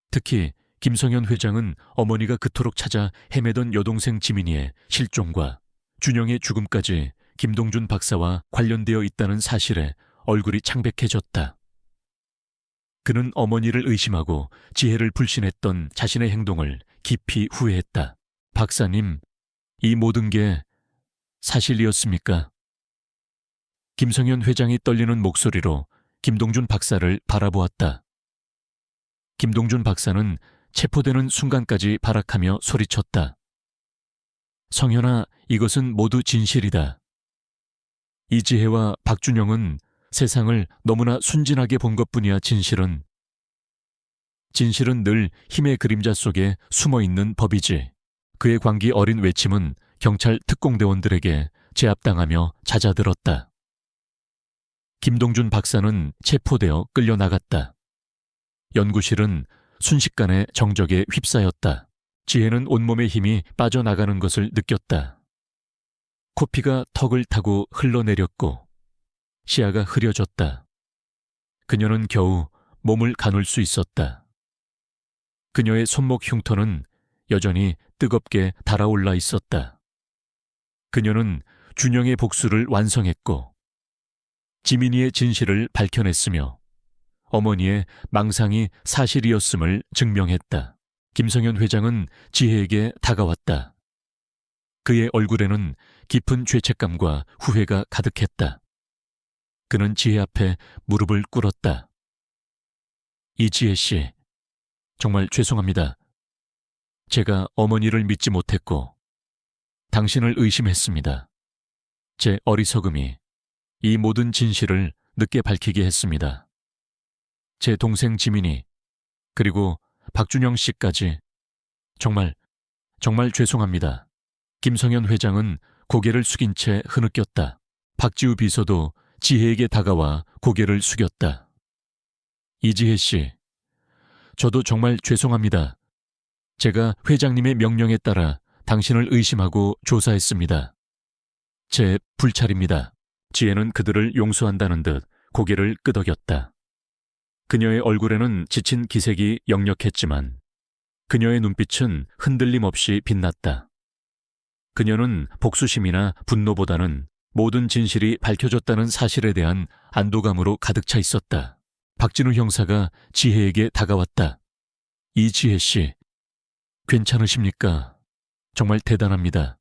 특히 김성현 회장은 어머니가 그토록 찾아 헤매던 여동생 지민이의 실종과 준영의 죽음까지 김동준 박사와 관련되어 있다는 사실에 얼굴이 창백해졌다. 그는 어머니를 의심하고 지혜를 불신했던 자신의 행동을 깊이 후회했다. 박사님, 이 모든 게 사실이었습니까? 김성현 회장이 떨리는 목소리로 김동준 박사를 바라보았다. 김동준 박사는 체포되는 순간까지 발악하며 소리쳤다. 성현아, 이것은 모두 진실이다. 이지혜와 박준영은 세상을 너무나 순진하게 본 것뿐이야. 진실은 늘 힘의 그림자 속에 숨어있는 법이지. 그의 광기 어린 외침은 경찰 특공대원들에게 제압당하며 잦아들었다. 김동준 박사는 체포되어 끌려나갔다. 연구실은 순식간에 정적에 휩싸였다. 지혜는 온몸의 힘이 빠져나가는 것을 느꼈다. 코피가 턱을 타고 흘러내렸고 시야가 흐려졌다. 그녀는 겨우 몸을 가눌 수 있었다. 그녀의 손목 흉터는 여전히 뜨겁게 달아올라 있었다. 그녀는 준영의 복수를 완성했고 지민이의 진실을 밝혀냈으며 어머니의 망상이 사실이었음을 증명했다. 김성현 회장은 지혜에게 다가왔다. 그의 얼굴에는 깊은 죄책감과 후회가 가득했다. 그는 지혜 앞에 무릎을 꿇었다. 이지혜 씨, 정말 죄송합니다. 제가 어머니를 믿지 못했고 당신을 의심했습니다. 제 어리석음이 이 모든 진실을 늦게 밝히게 했습니다. 제 동생 지민이 그리고 박준영 씨까지 정말 죄송합니다. 김성현 회장은 고개를 숙인 채 흐느꼈다. 박지우 비서도 지혜에게 다가와 고개를 숙였다. 이지혜 씨, 저도 정말 죄송합니다. 제가 회장님의 명령에 따라 당신을 의심하고 조사했습니다. 제 불찰입니다. 지혜는 그들을 용서한다는 듯 고개를 끄덕였다. 그녀의 얼굴에는 지친 기색이 역력했지만 그녀의 눈빛은 흔들림 없이 빛났다. 그녀는 복수심이나 분노보다는 모든 진실이 밝혀졌다는 사실에 대한 안도감으로 가득 차 있었다. 박진우 형사가 지혜에게 다가왔다. 이지혜 씨, 괜찮으십니까? 정말 대단합니다.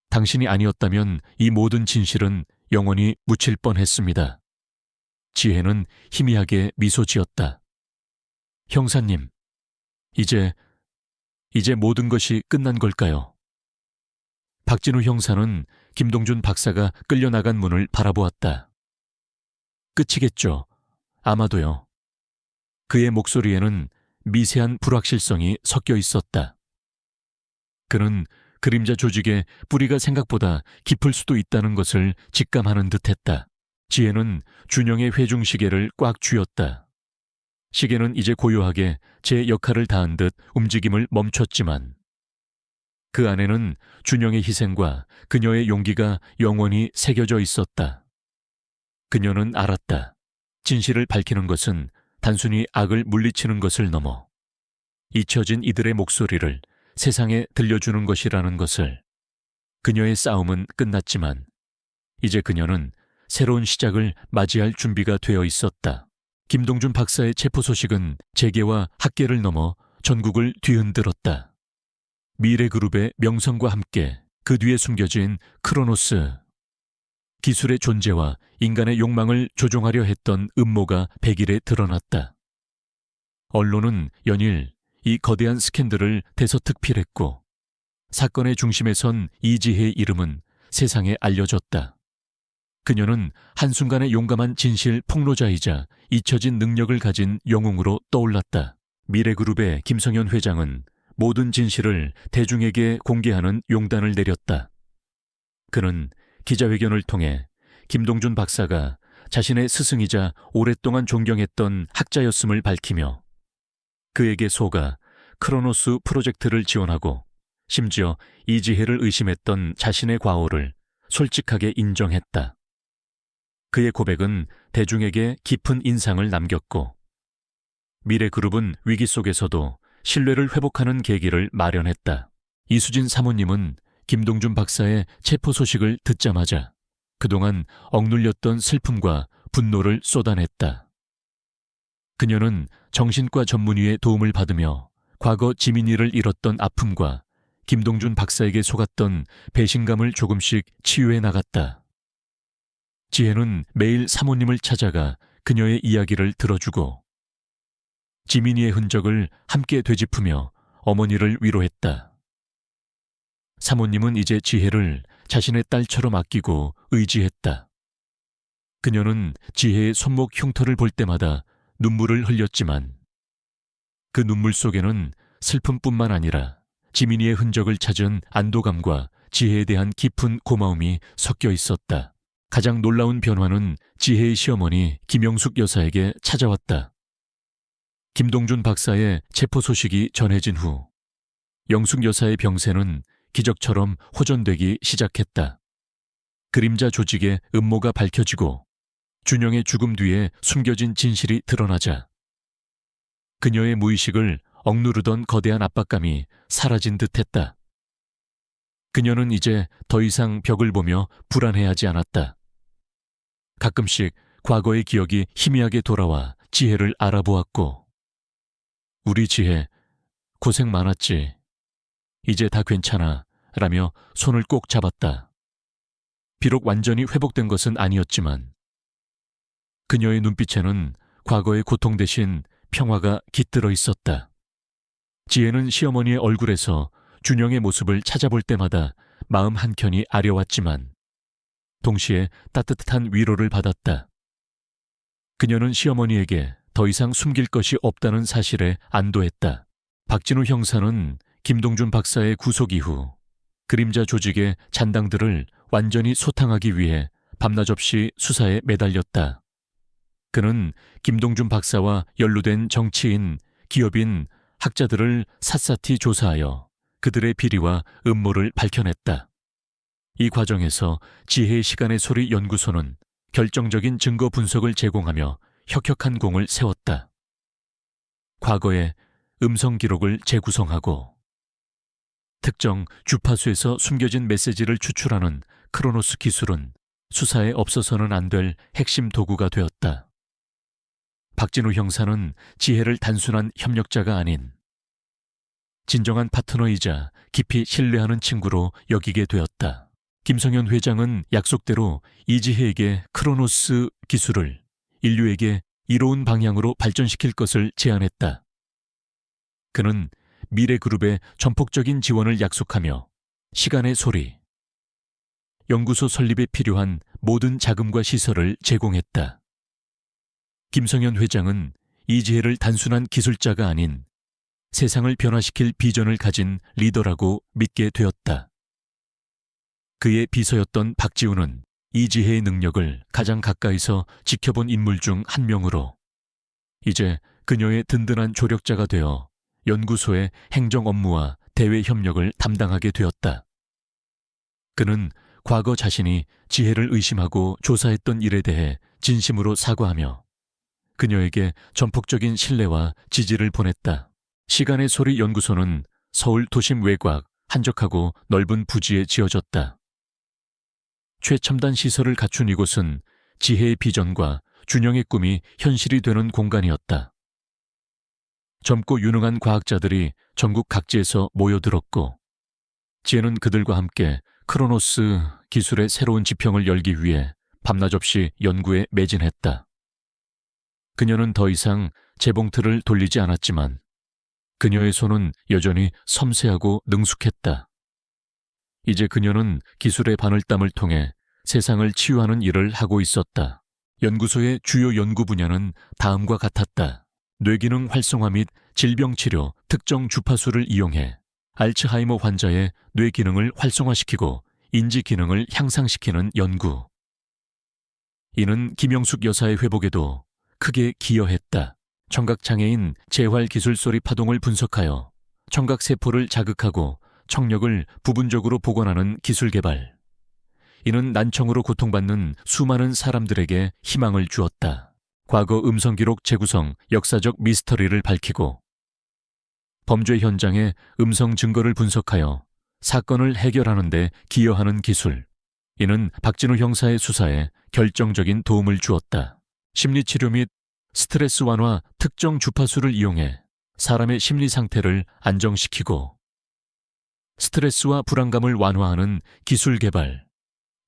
당신이 아니었다면 이 모든 진실은 영원히 묻힐 뻔했습니다. 지혜는 희미하게 미소 지었다. 형사님, 이제 모든 것이 끝난 걸까요? 박진우 형사는 김동준 박사가 끌려나간 문을 바라보았다. 끝이겠죠. 아마도요. 그의 목소리에는 미세한 불확실성이 섞여 있었다. 그는 그림자 조직의 뿌리가 생각보다 깊을 수도 있다는 것을 직감하는 듯했다. 지혜는 준영의 회중시계를 꽉 쥐었다. 시계는 이제 고요하게 제 역할을 다한 듯 움직임을 멈췄지만 그 안에는 준영의 희생과 그녀의 용기가 영원히 새겨져 있었다. 그녀는 알았다. 진실을 밝히는 것은 단순히 악을 물리치는 것을 넘어 잊혀진 이들의 목소리를 세상에 들려주는 것이라는 것을. 그녀의 싸움은 끝났지만 이제 그녀는 새로운 시작을 맞이할 준비가 되어 있었다. 김동준 박사의 체포 소식은 재계와 학계를 넘어 전국을 뒤흔들었다. 미래그룹의 명성과 함께 그 뒤에 숨겨진 크로노스, 기술의 존재와 인간의 욕망을 조종하려 했던 음모가 백일에 드러났다. 언론은 연일 이 거대한 스캔들을 대서특필했고 사건의 중심에 선 이지혜의 이름은 세상에 알려졌다. 그녀는 한순간의 용감한 진실 폭로자이자 잊혀진 능력을 가진 영웅으로 떠올랐다. 미래그룹의 김성현 회장은 모든 진실을 대중에게 공개하는 용단을 내렸다. 그는 기자회견을 통해 김동준 박사가 자신의 스승이자 오랫동안 존경했던 학자였음을 밝히며 그에게 속아 크로노스 프로젝트를 지원하고 심지어 이지혜를 의심했던 자신의 과오를 솔직하게 인정했다. 그의 고백은 대중에게 깊은 인상을 남겼고 미래그룹은 위기 속에서도 신뢰를 회복하는 계기를 마련했다. 이수진 사모님은 김동준 박사의 체포 소식을 듣자마자 그동안 억눌렸던 슬픔과 분노를 쏟아냈다. 그녀는 정신과 전문의의 도움을 받으며 과거 지민이를 잃었던 아픔과 김동준 박사에게 속았던 배신감을 조금씩 치유해 나갔다. 지혜는 매일 사모님을 찾아가 그녀의 이야기를 들어주고 지민이의 흔적을 함께 되짚으며 어머니를 위로했다. 사모님은 이제 지혜를 자신의 딸처럼 아끼고 의지했다. 그녀는 지혜의 손목 흉터를 볼 때마다 눈물을 흘렸지만 그 눈물 속에는 슬픔뿐만 아니라 지민이의 흔적을 찾은 안도감과 지혜에 대한 깊은 고마움이 섞여 있었다. 가장 놀라운 변화는 지혜의 시어머니 김영숙 여사에게 찾아왔다. 김동준 박사의 체포 소식이 전해진 후 영숙 여사의 병세는 기적처럼 호전되기 시작했다. 그림자 조직의 음모가 밝혀지고 준영의 죽음 뒤에 숨겨진 진실이 드러나자 그녀의 무의식을 억누르던 거대한 압박감이 사라진 듯했다. 그녀는 이제 더 이상 벽을 보며 불안해하지 않았다. 가끔씩 과거의 기억이 희미하게 돌아와 지혜를 알아보았고 우리 지혜, 고생 많았지. 이제 다 괜찮아 라며 손을 꼭 잡았다. 비록 완전히 회복된 것은 아니었지만 그녀의 눈빛에는 과거의 고통 대신 평화가 깃들어 있었다. 지혜는 시어머니의 얼굴에서 준영의 모습을 찾아볼 때마다 마음 한켠이 아려왔지만 동시에 따뜻한 위로를 받았다. 그녀는 시어머니에게 더 이상 숨길 것이 없다는 사실에 안도했다. 박진우 형사는 김동준 박사의 구속 이후 그림자 조직의 잔당들을 완전히 소탕하기 위해 밤낮 없이 수사에 매달렸다. 그는 김동준 박사와 연루된 정치인, 기업인, 학자들을 샅샅이 조사하여 그들의 비리와 음모를 밝혀냈다. 이 과정에서 지혜의 시간의 소리 연구소는 결정적인 증거 분석을 제공하며 혁혁한 공을 세웠다. 과거의 음성 기록을 재구성하고 특정 주파수에서 숨겨진 메시지를 추출하는 크로노스 기술은 수사에 없어서는 안 될 핵심 도구가 되었다. 박진우 형사는 지혜를 단순한 협력자가 아닌 진정한 파트너이자 깊이 신뢰하는 친구로 여기게 되었다. 김성현 회장은 약속대로 이지혜에게 크로노스 기술을 인류에게 이로운 방향으로 발전시킬 것을 제안했다. 그는 미래그룹의 전폭적인 지원을 약속하며 시간의 소리, 연구소 설립에 필요한 모든 자금과 시설을 제공했다. 김성현 회장은 이지혜를 단순한 기술자가 아닌 세상을 변화시킬 비전을 가진 리더라고 믿게 되었다. 그의 비서였던 박지우는 이지혜의 능력을 가장 가까이서 지켜본 인물 중 한 명으로 이제 그녀의 든든한 조력자가 되어 연구소의 행정 업무와 대외 협력을 담당하게 되었다. 그는 과거 자신이 지혜를 의심하고 조사했던 일에 대해 진심으로 사과하며 그녀에게 전폭적인 신뢰와 지지를 보냈다. 시간의 소리 연구소는 서울 도심 외곽 한적하고 넓은 부지에 지어졌다. 최첨단 시설을 갖춘 이곳은 지혜의 비전과 준영의 꿈이 현실이 되는 공간이었다. 젊고 유능한 과학자들이 전국 각지에서 모여들었고, 지혜는 그들과 함께 크로노스 기술의 새로운 지평을 열기 위해 밤낮 없이 연구에 매진했다. 그녀는 더 이상 재봉틀을 돌리지 않았지만 그녀의 손은 여전히 섬세하고 능숙했다. 이제 그녀는 기술의 바늘땀을 통해 세상을 치유하는 일을 하고 있었다. 연구소의 주요 연구 분야는 다음과 같았다. 뇌기능 활성화 및 질병치료 특정 주파수를 이용해 알츠하이머 환자의 뇌기능을 활성화시키고 인지기능을 향상시키는 연구. 이는 김영숙 여사의 회복에도 크게 기여했다. 청각장애인 재활기술 소리 파동을 분석하여 청각세포를 자극하고 청력을 부분적으로 복원하는 기술 개발. 이는 난청으로 고통받는 수많은 사람들에게 희망을 주었다. 과거 음성기록 재구성 역사적 미스터리를 밝히고 범죄 현장의 음성 증거를 분석하여 사건을 해결하는 데 기여하는 기술. 이는 박진우 형사의 수사에 결정적인 도움을 주었다. 심리치료 및 스트레스 완화 특정 주파수를 이용해 사람의 심리 상태를 안정시키고 스트레스와 불안감을 완화하는 기술 개발.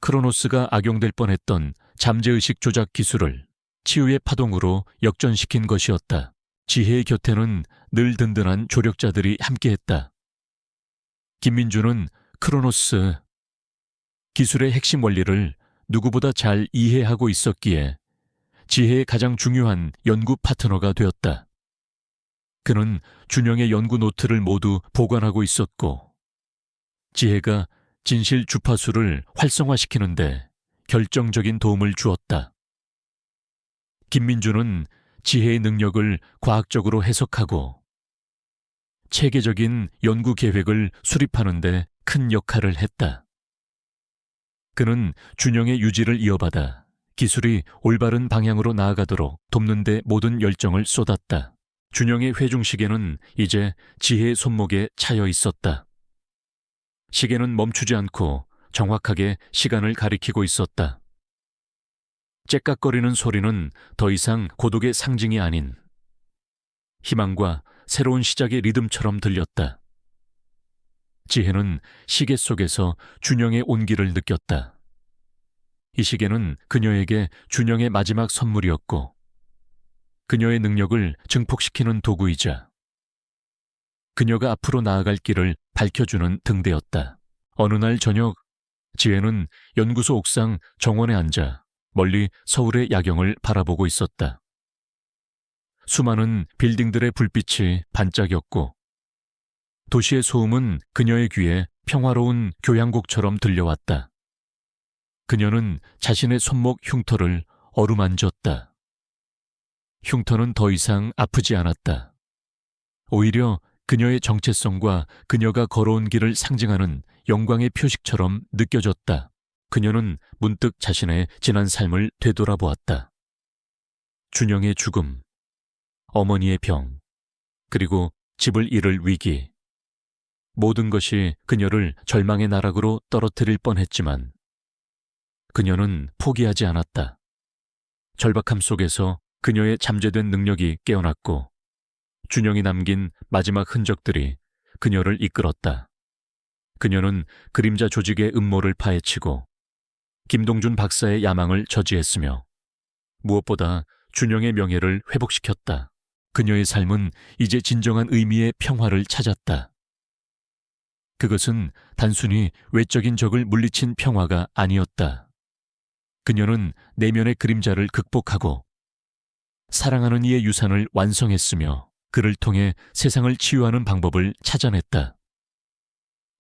크로노스가 악용될 뻔했던 잠재의식 조작 기술을 치유의 파동으로 역전시킨 것이었다. 지혜의 곁에는 늘 든든한 조력자들이 함께했다. 김민주는 크로노스 기술의 핵심 원리를 누구보다 잘 이해하고 있었기에 지혜의 가장 중요한 연구 파트너가 되었다. 그는 준영의 연구 노트를 모두 보관하고 있었고, 지혜가 진실 주파수를 활성화시키는데 결정적인 도움을 주었다. 김민주는 지혜의 능력을 과학적으로 해석하고 체계적인 연구 계획을 수립하는 데 큰 역할을 했다. 그는 준영의 유지를 이어받아 기술이 올바른 방향으로 나아가도록 돕는 데 모든 열정을 쏟았다. 준영의 회중시계는 이제 지혜의 손목에 차여 있었다. 시계는 멈추지 않고 정확하게 시간을 가리키고 있었다. 째깍거리는 소리는 더 이상 고독의 상징이 아닌 희망과 새로운 시작의 리듬처럼 들렸다. 지혜는 시계 속에서 준영의 온기를 느꼈다. 이 시계는 그녀에게 준영의 마지막 선물이었고, 그녀의 능력을 증폭시키는 도구이자 그녀가 앞으로 나아갈 길을 밝혀주는 등대였다. 어느 날 저녁, 지혜는 연구소 옥상 정원에 앉아 멀리 서울의 야경을 바라보고 있었다. 수많은 빌딩들의 불빛이 반짝였고 도시의 소음은 그녀의 귀에 평화로운 교향곡처럼 들려왔다. 그녀는 자신의 손목 흉터를 어루만졌다. 흉터는 더 이상 아프지 않았다. 오히려 그녀의 정체성과 그녀가 걸어온 길을 상징하는 영광의 표식처럼 느껴졌다. 그녀는 문득 자신의 지난 삶을 되돌아보았다. 준영의 죽음, 어머니의 병, 그리고 집을 잃을 위기. 모든 것이 그녀를 절망의 나락으로 떨어뜨릴 뻔했지만 그녀는 포기하지 않았다. 절박함 속에서 그녀의 잠재된 능력이 깨어났고 준영이 남긴 마지막 흔적들이 그녀를 이끌었다. 그녀는 그림자 조직의 음모를 파헤치고 김동준 박사의 야망을 저지했으며 무엇보다 준영의 명예를 회복시켰다. 그녀의 삶은 이제 진정한 의미의 평화를 찾았다. 그것은 단순히 외적인 적을 물리친 평화가 아니었다. 그녀는 내면의 그림자를 극복하고 사랑하는 이의 유산을 완성했으며 그를 통해 세상을 치유하는 방법을 찾아냈다.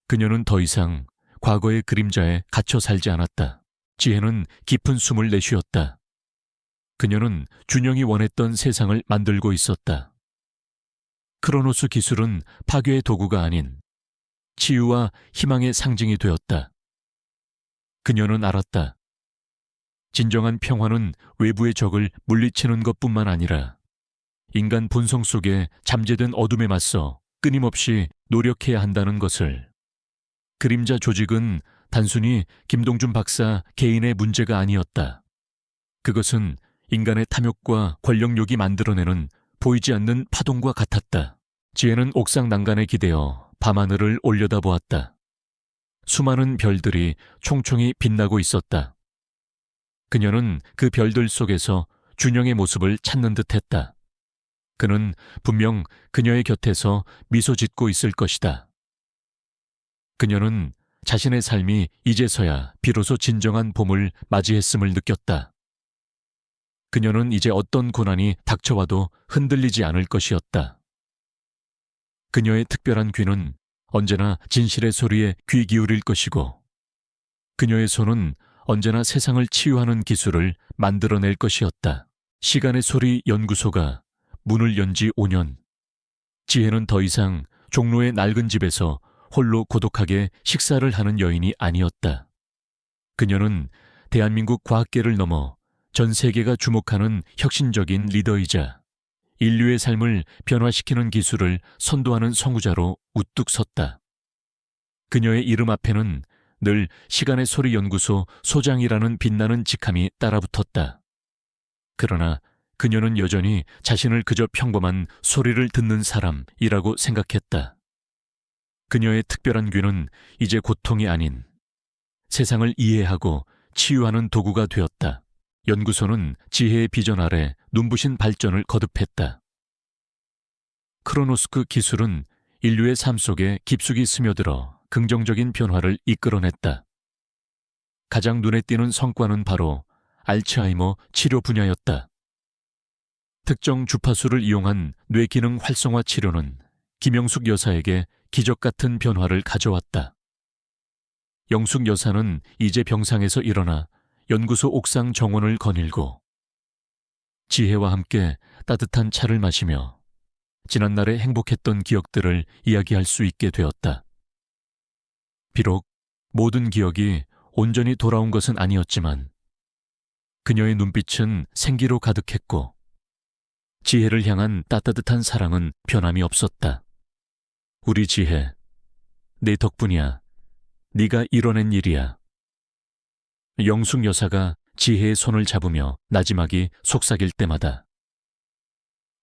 그녀는 더 이상 과거의 그림자에 갇혀 살지 않았다. 지혜는 깊은 숨을 내쉬었다. 그녀는 준영이 원했던 세상을 만들고 있었다. 크로노스 기술은 파괴의 도구가 아닌 치유와 희망의 상징이 되었다. 그녀는 알았다. 진정한 평화는 외부의 적을 물리치는 것뿐만 아니라 인간 본성 속에 잠재된 어둠에 맞서 끊임없이 노력해야 한다는 것을. 그림자 조직은 단순히 김동준 박사 개인의 문제가 아니었다. 그것은 인간의 탐욕과 권력욕이 만들어내는 보이지 않는 파동과 같았다. 지혜는 옥상 난간에 기대어 밤하늘을 올려다보았다. 수많은 별들이 총총히 빛나고 있었다. 그녀는 그 별들 속에서 준영의 모습을 찾는 듯했다. 그는 분명 그녀의 곁에서 미소 짓고 있을 것이다. 그녀는 자신의 삶이 이제서야 비로소 진정한 봄을 맞이했음을 느꼈다. 그녀는 이제 어떤 고난이 닥쳐와도 흔들리지 않을 것이었다. 그녀의 특별한 귀는 언제나 진실의 소리에 귀 기울일 것이고, 그녀의 손은 언제나 세상을 치유하는 기술을 만들어낼 것이었다. 시간의 소리 연구소가 문을 연 지 5년. 지혜는 더 이상 종로의 낡은 집에서 홀로 고독하게 식사를 하는 여인이 아니었다. 그녀는 대한민국 과학계를 넘어 전 세계가 주목하는 혁신적인 리더이자 인류의 삶을 변화시키는 기술을 선도하는 선구자로 우뚝 섰다. 그녀의 이름 앞에는 늘 시간의 소리 연구소 소장이라는 빛나는 직함이 따라붙었다. 그러나 그녀는 여전히 자신을 그저 평범한 소리를 듣는 사람이라고 생각했다. 그녀의 특별한 귀는 이제 고통이 아닌 세상을 이해하고 치유하는 도구가 되었다. 연구소는 지혜의 비전 아래 눈부신 발전을 거듭했다. 크로노스크 기술은 인류의 삶 속에 깊숙이 스며들어 긍정적인 변화를 이끌어냈다. 가장 눈에 띄는 성과는 바로 알츠하이머 치료 분야였다. 특정 주파수를 이용한 뇌기능 활성화 치료는 김영숙 여사에게 기적 같은 변화를 가져왔다. 영숙 여사는 이제 병상에서 일어나 연구소 옥상 정원을 거닐고 지혜와 함께 따뜻한 차를 마시며 지난날의 행복했던 기억들을 이야기할 수 있게 되었다. 비록 모든 기억이 온전히 돌아온 것은 아니었지만 그녀의 눈빛은 생기로 가득했고 지혜를 향한 따뜻한 사랑은 변함이 없었다. 우리 지혜, 내 덕분이야. 네가 이뤄낸 일이야. 영숙 여사가 지혜의 손을 잡으며 나지막이 속삭일 때마다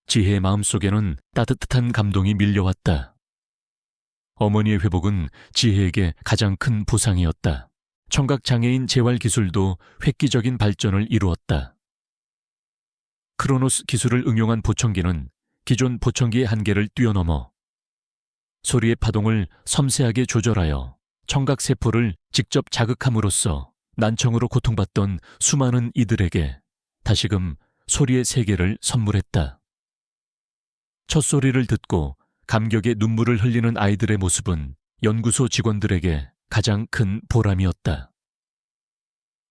지혜의 마음속에는 따뜻한 감동이 밀려왔다. 어머니의 회복은 지혜에게 가장 큰 보상이었다. 청각장애인 재활 기술도 획기적인 발전을 이루었다. 크로노스 기술을 응용한 보청기는 기존 보청기의 한계를 뛰어넘어 소리의 파동을 섬세하게 조절하여 청각세포를 직접 자극함으로써 난청으로 고통받던 수많은 이들에게 다시금 소리의 세계를 선물했다. 첫 소리를 듣고 감격의 눈물을 흘리는 아이들의 모습은 연구소 직원들에게 가장 큰 보람이었다.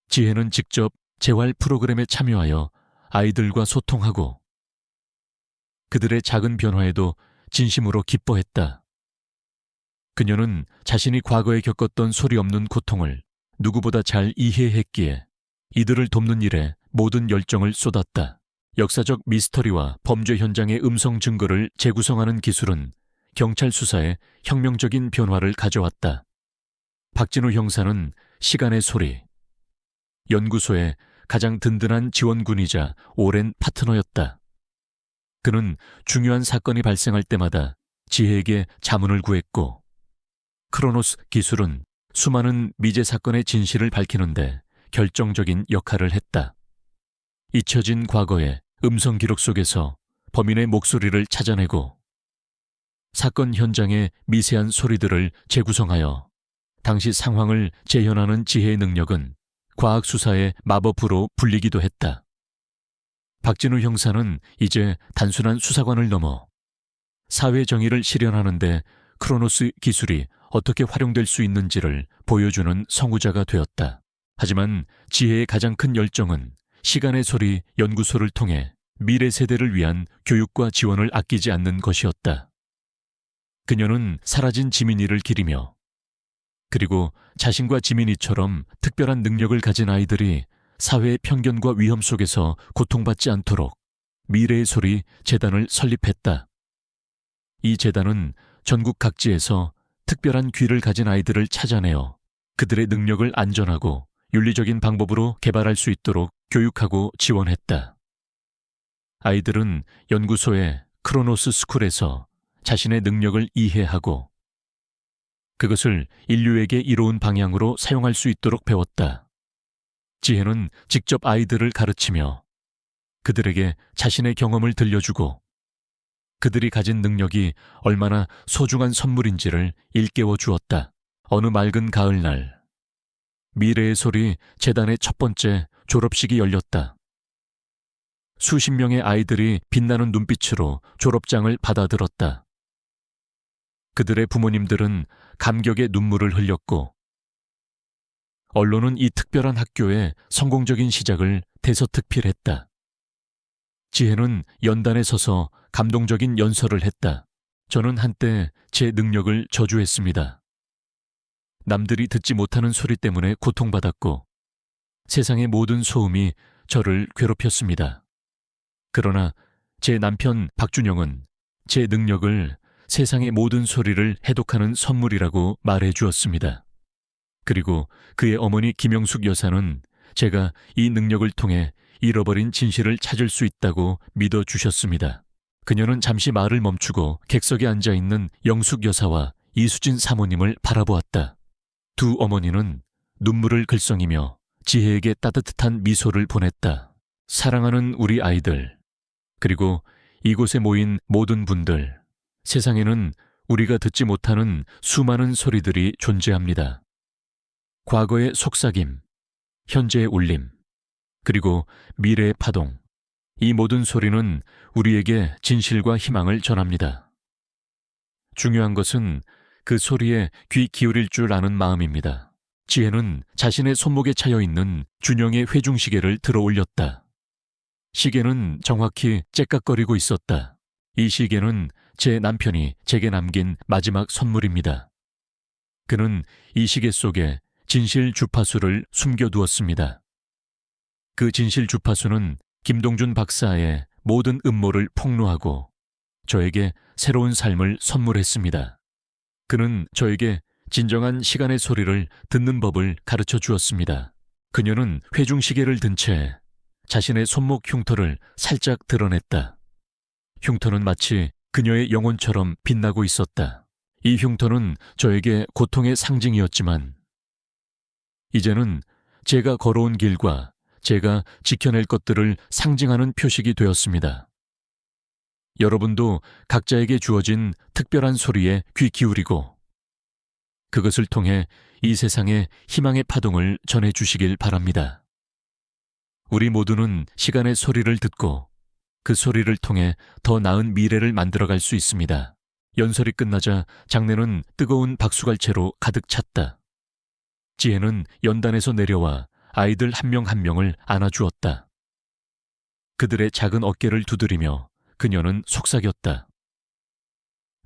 지혜는 직접 재활 프로그램에 참여하여 아이들과 소통하고 그들의 작은 변화에도 진심으로 기뻐했다. 그녀는 자신이 과거에 겪었던 소리 없는 고통을 누구보다 잘 이해했기에 이들을 돕는 일에 모든 열정을 쏟았다. 역사적 미스터리와 범죄 현장의 음성 증거를 재구성하는 기술은 경찰 수사에 혁명적인 변화를 가져왔다. 박진우 형사는 시간의 소리, 연구소의 가장 든든한 지원군이자 오랜 파트너였다. 그는 중요한 사건이 발생할 때마다 지혜에게 자문을 구했고 크로노스 기술은 수많은 미제 사건의 진실을 밝히는데 결정적인 역할을 했다. 잊혀진 과거의 음성 기록 속에서 범인의 목소리를 찾아내고 사건 현장의 미세한 소리들을 재구성하여 당시 상황을 재현하는 지혜의 능력은 과학 수사의 마법으로 불리기도 했다. 박진우 형사는 이제 단순한 수사관을 넘어 사회 정의를 실현하는 데 크로노스 기술이 어떻게 활용될 수 있는지를 보여주는 선구자가 되었다. 하지만 지혜의 가장 큰 열정은 시간의 소리 연구소를 통해 미래 세대를 위한 교육과 지원을 아끼지 않는 것이었다. 그녀는 사라진 지민이를 기리며 그리고 자신과 지민이처럼 특별한 능력을 가진 아이들이 사회의 편견과 위험 속에서 고통받지 않도록 미래의 소리 재단을 설립했다. 이 재단은 전국 각지에서 특별한 귀를 가진 아이들을 찾아내어 그들의 능력을 안전하고 윤리적인 방법으로 개발할 수 있도록 교육하고 지원했다. 아이들은 연구소의 크로노스 스쿨에서 자신의 능력을 이해하고 그것을 인류에게 이로운 방향으로 사용할 수 있도록 배웠다. 지혜는 직접 아이들을 가르치며 그들에게 자신의 경험을 들려주고 그들이 가진 능력이 얼마나 소중한 선물인지를 일깨워 주었다. 어느 맑은 가을날, 미래의 소리 재단의 첫 번째 졸업식이 열렸다. 수십 명의 아이들이 빛나는 눈빛으로 졸업장을 받아들었다. 그들의 부모님들은 감격의 눈물을 흘렸고 언론은 이 특별한 학교의 성공적인 시작을 대서특필했다. 지혜는 연단에 서서 감동적인 연설을 했다. 저는 한때 제 능력을 저주했습니다. 남들이 듣지 못하는 소리 때문에 고통받았고 세상의 모든 소음이 저를 괴롭혔습니다. 그러나 제 남편 박준영은 제 능력을 세상의 모든 소리를 해독하는 선물이라고 말해 주었습니다. 그리고 그의 어머니 김영숙 여사는 제가 이 능력을 통해 잃어버린 진실을 찾을 수 있다고 믿어주셨습니다. 그녀는 잠시 말을 멈추고 객석에 앉아있는 영숙 여사와 이수진 사모님을 바라보았다. 두 어머니는 눈물을 글썽이며 지혜에게 따뜻한 미소를 보냈다. 사랑하는 우리 아이들, 그리고 이곳에 모인 모든 분들, 세상에는 우리가 듣지 못하는 수많은 소리들이 존재합니다. 과거의 속삭임, 현재의 울림, 그리고 미래의 파동, 이 모든 소리는 우리에게 진실과 희망을 전합니다. 중요한 것은 그 소리에 귀 기울일 줄 아는 마음입니다. 지혜는 자신의 손목에 차여있는 준영의 회중시계를 들어 올렸다. 시계는 정확히 째깍거리고 있었다. 이 시계는 제 남편이 제게 남긴 마지막 선물입니다. 그는 이 시계 속에 진실 주파수를 숨겨두었습니다. 그 진실 주파수는 김동준 박사의 모든 음모를 폭로하고 저에게 새로운 삶을 선물했습니다. 그는 저에게 진정한 시간의 소리를 듣는 법을 가르쳐 주었습니다. 그녀는 회중시계를 든 채 자신의 손목 흉터를 살짝 드러냈다. 흉터는 마치 그녀의 영혼처럼 빛나고 있었다. 이 흉터는 저에게 고통의 상징이었지만 이제는 제가 걸어온 길과 제가 지켜낼 것들을 상징하는 표식이 되었습니다. 여러분도 각자에게 주어진 특별한 소리에 귀 기울이고 그것을 통해 이 세상에 희망의 파동을 전해주시길 바랍니다. 우리 모두는 시간의 소리를 듣고 그 소리를 통해 더 나은 미래를 만들어갈 수 있습니다. 연설이 끝나자 장내는 뜨거운 박수갈채로 가득 찼다. 지혜는 연단에서 내려와 아이들 한 명 한 명을 안아주었다. 그들의 작은 어깨를 두드리며 그녀는 속삭였다.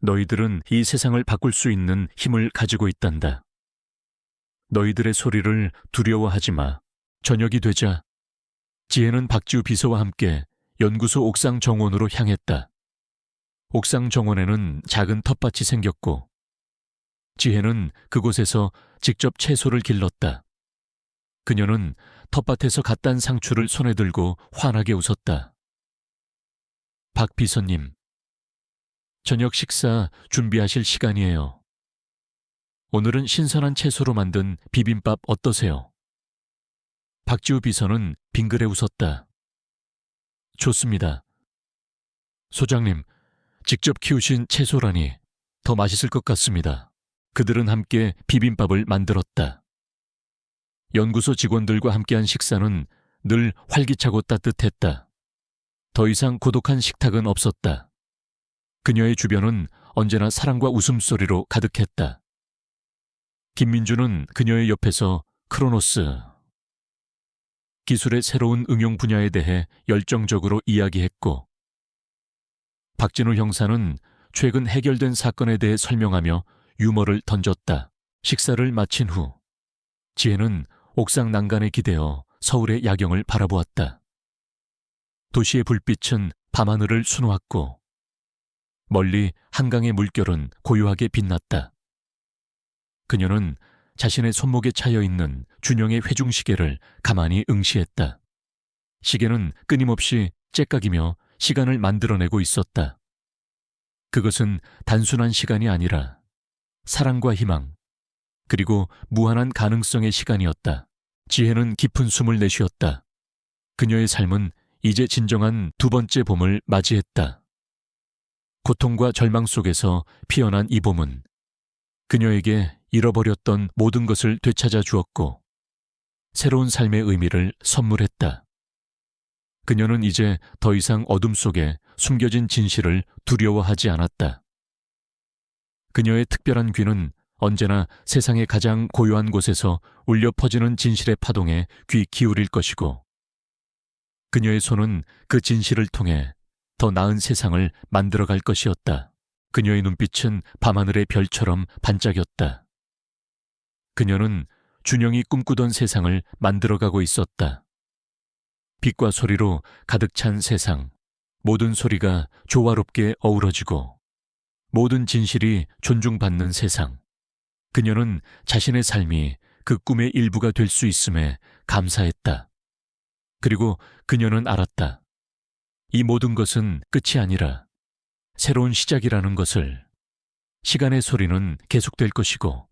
너희들은 이 세상을 바꿀 수 있는 힘을 가지고 있단다. 너희들의 소리를 두려워하지 마. 저녁이 되자 지혜는 박지우 비서와 함께 연구소 옥상 정원으로 향했다. 옥상 정원에는 작은 텃밭이 생겼고 지혜는 그곳에서 직접 채소를 길렀다. 그녀는 텃밭에서 갓 딴 상추를 손에 들고 환하게 웃었다. 박 비서님, 저녁 식사 준비하실 시간이에요. 오늘은 신선한 채소로 만든 비빔밥 어떠세요? 박지우 비서는 빙그레 웃었다. 좋습니다. 소장님, 직접 키우신 채소라니 더 맛있을 것 같습니다. 그들은 함께 비빔밥을 만들었다. 연구소 직원들과 함께한 식사는 늘 활기차고 따뜻했다. 더 이상 고독한 식탁은 없었다. 그녀의 주변은 언제나 사랑과 웃음소리로 가득했다. 김민주는 그녀의 옆에서 크로노스, 기술의 새로운 응용 분야에 대해 열정적으로 이야기했고 박진우 형사는 최근 해결된 사건에 대해 설명하며 유머를 던졌다. 식사를 마친 후 지혜는 옥상 난간에 기대어 서울의 야경을 바라보았다. 도시의 불빛은 밤하늘을 수놓았고 멀리 한강의 물결은 고요하게 빛났다. 그녀는 자신의 손목에 차여 있는 준영의 회중시계를 가만히 응시했다. 시계는 끊임없이 째깍이며 시간을 만들어내고 있었다. 그것은 단순한 시간이 아니라 사랑과 희망, 그리고 무한한 가능성의 시간이었다. 지혜는 깊은 숨을 내쉬었다. 그녀의 삶은 이제 진정한 두 번째 봄을 맞이했다. 고통과 절망 속에서 피어난 이 봄은 그녀에게 잃어버렸던 모든 것을 되찾아 주었고 새로운 삶의 의미를 선물했다. 그녀는 이제 더 이상 어둠 속에 숨겨진 진실을 두려워하지 않았다. 그녀의 특별한 귀는 언제나 세상의 가장 고요한 곳에서 울려 퍼지는 진실의 파동에 귀 기울일 것이고, 그녀의 손은 그 진실을 통해 더 나은 세상을 만들어갈 것이었다. 그녀의 눈빛은 밤하늘의 별처럼 반짝였다. 그녀는 준영이 꿈꾸던 세상을 만들어가고 있었다. 빛과 소리로 가득 찬 세상, 모든 소리가 조화롭게 어우러지고 모든 진실이 존중받는 세상. 그녀는 자신의 삶이 그 꿈의 일부가 될 수 있음에 감사했다. 그리고 그녀는 알았다. 이 모든 것은 끝이 아니라 새로운 시작이라는 것을. 시간의 소리는 계속될 것이고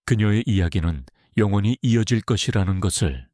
그녀의 이야기는 영원히 이어질 것이라는 것을.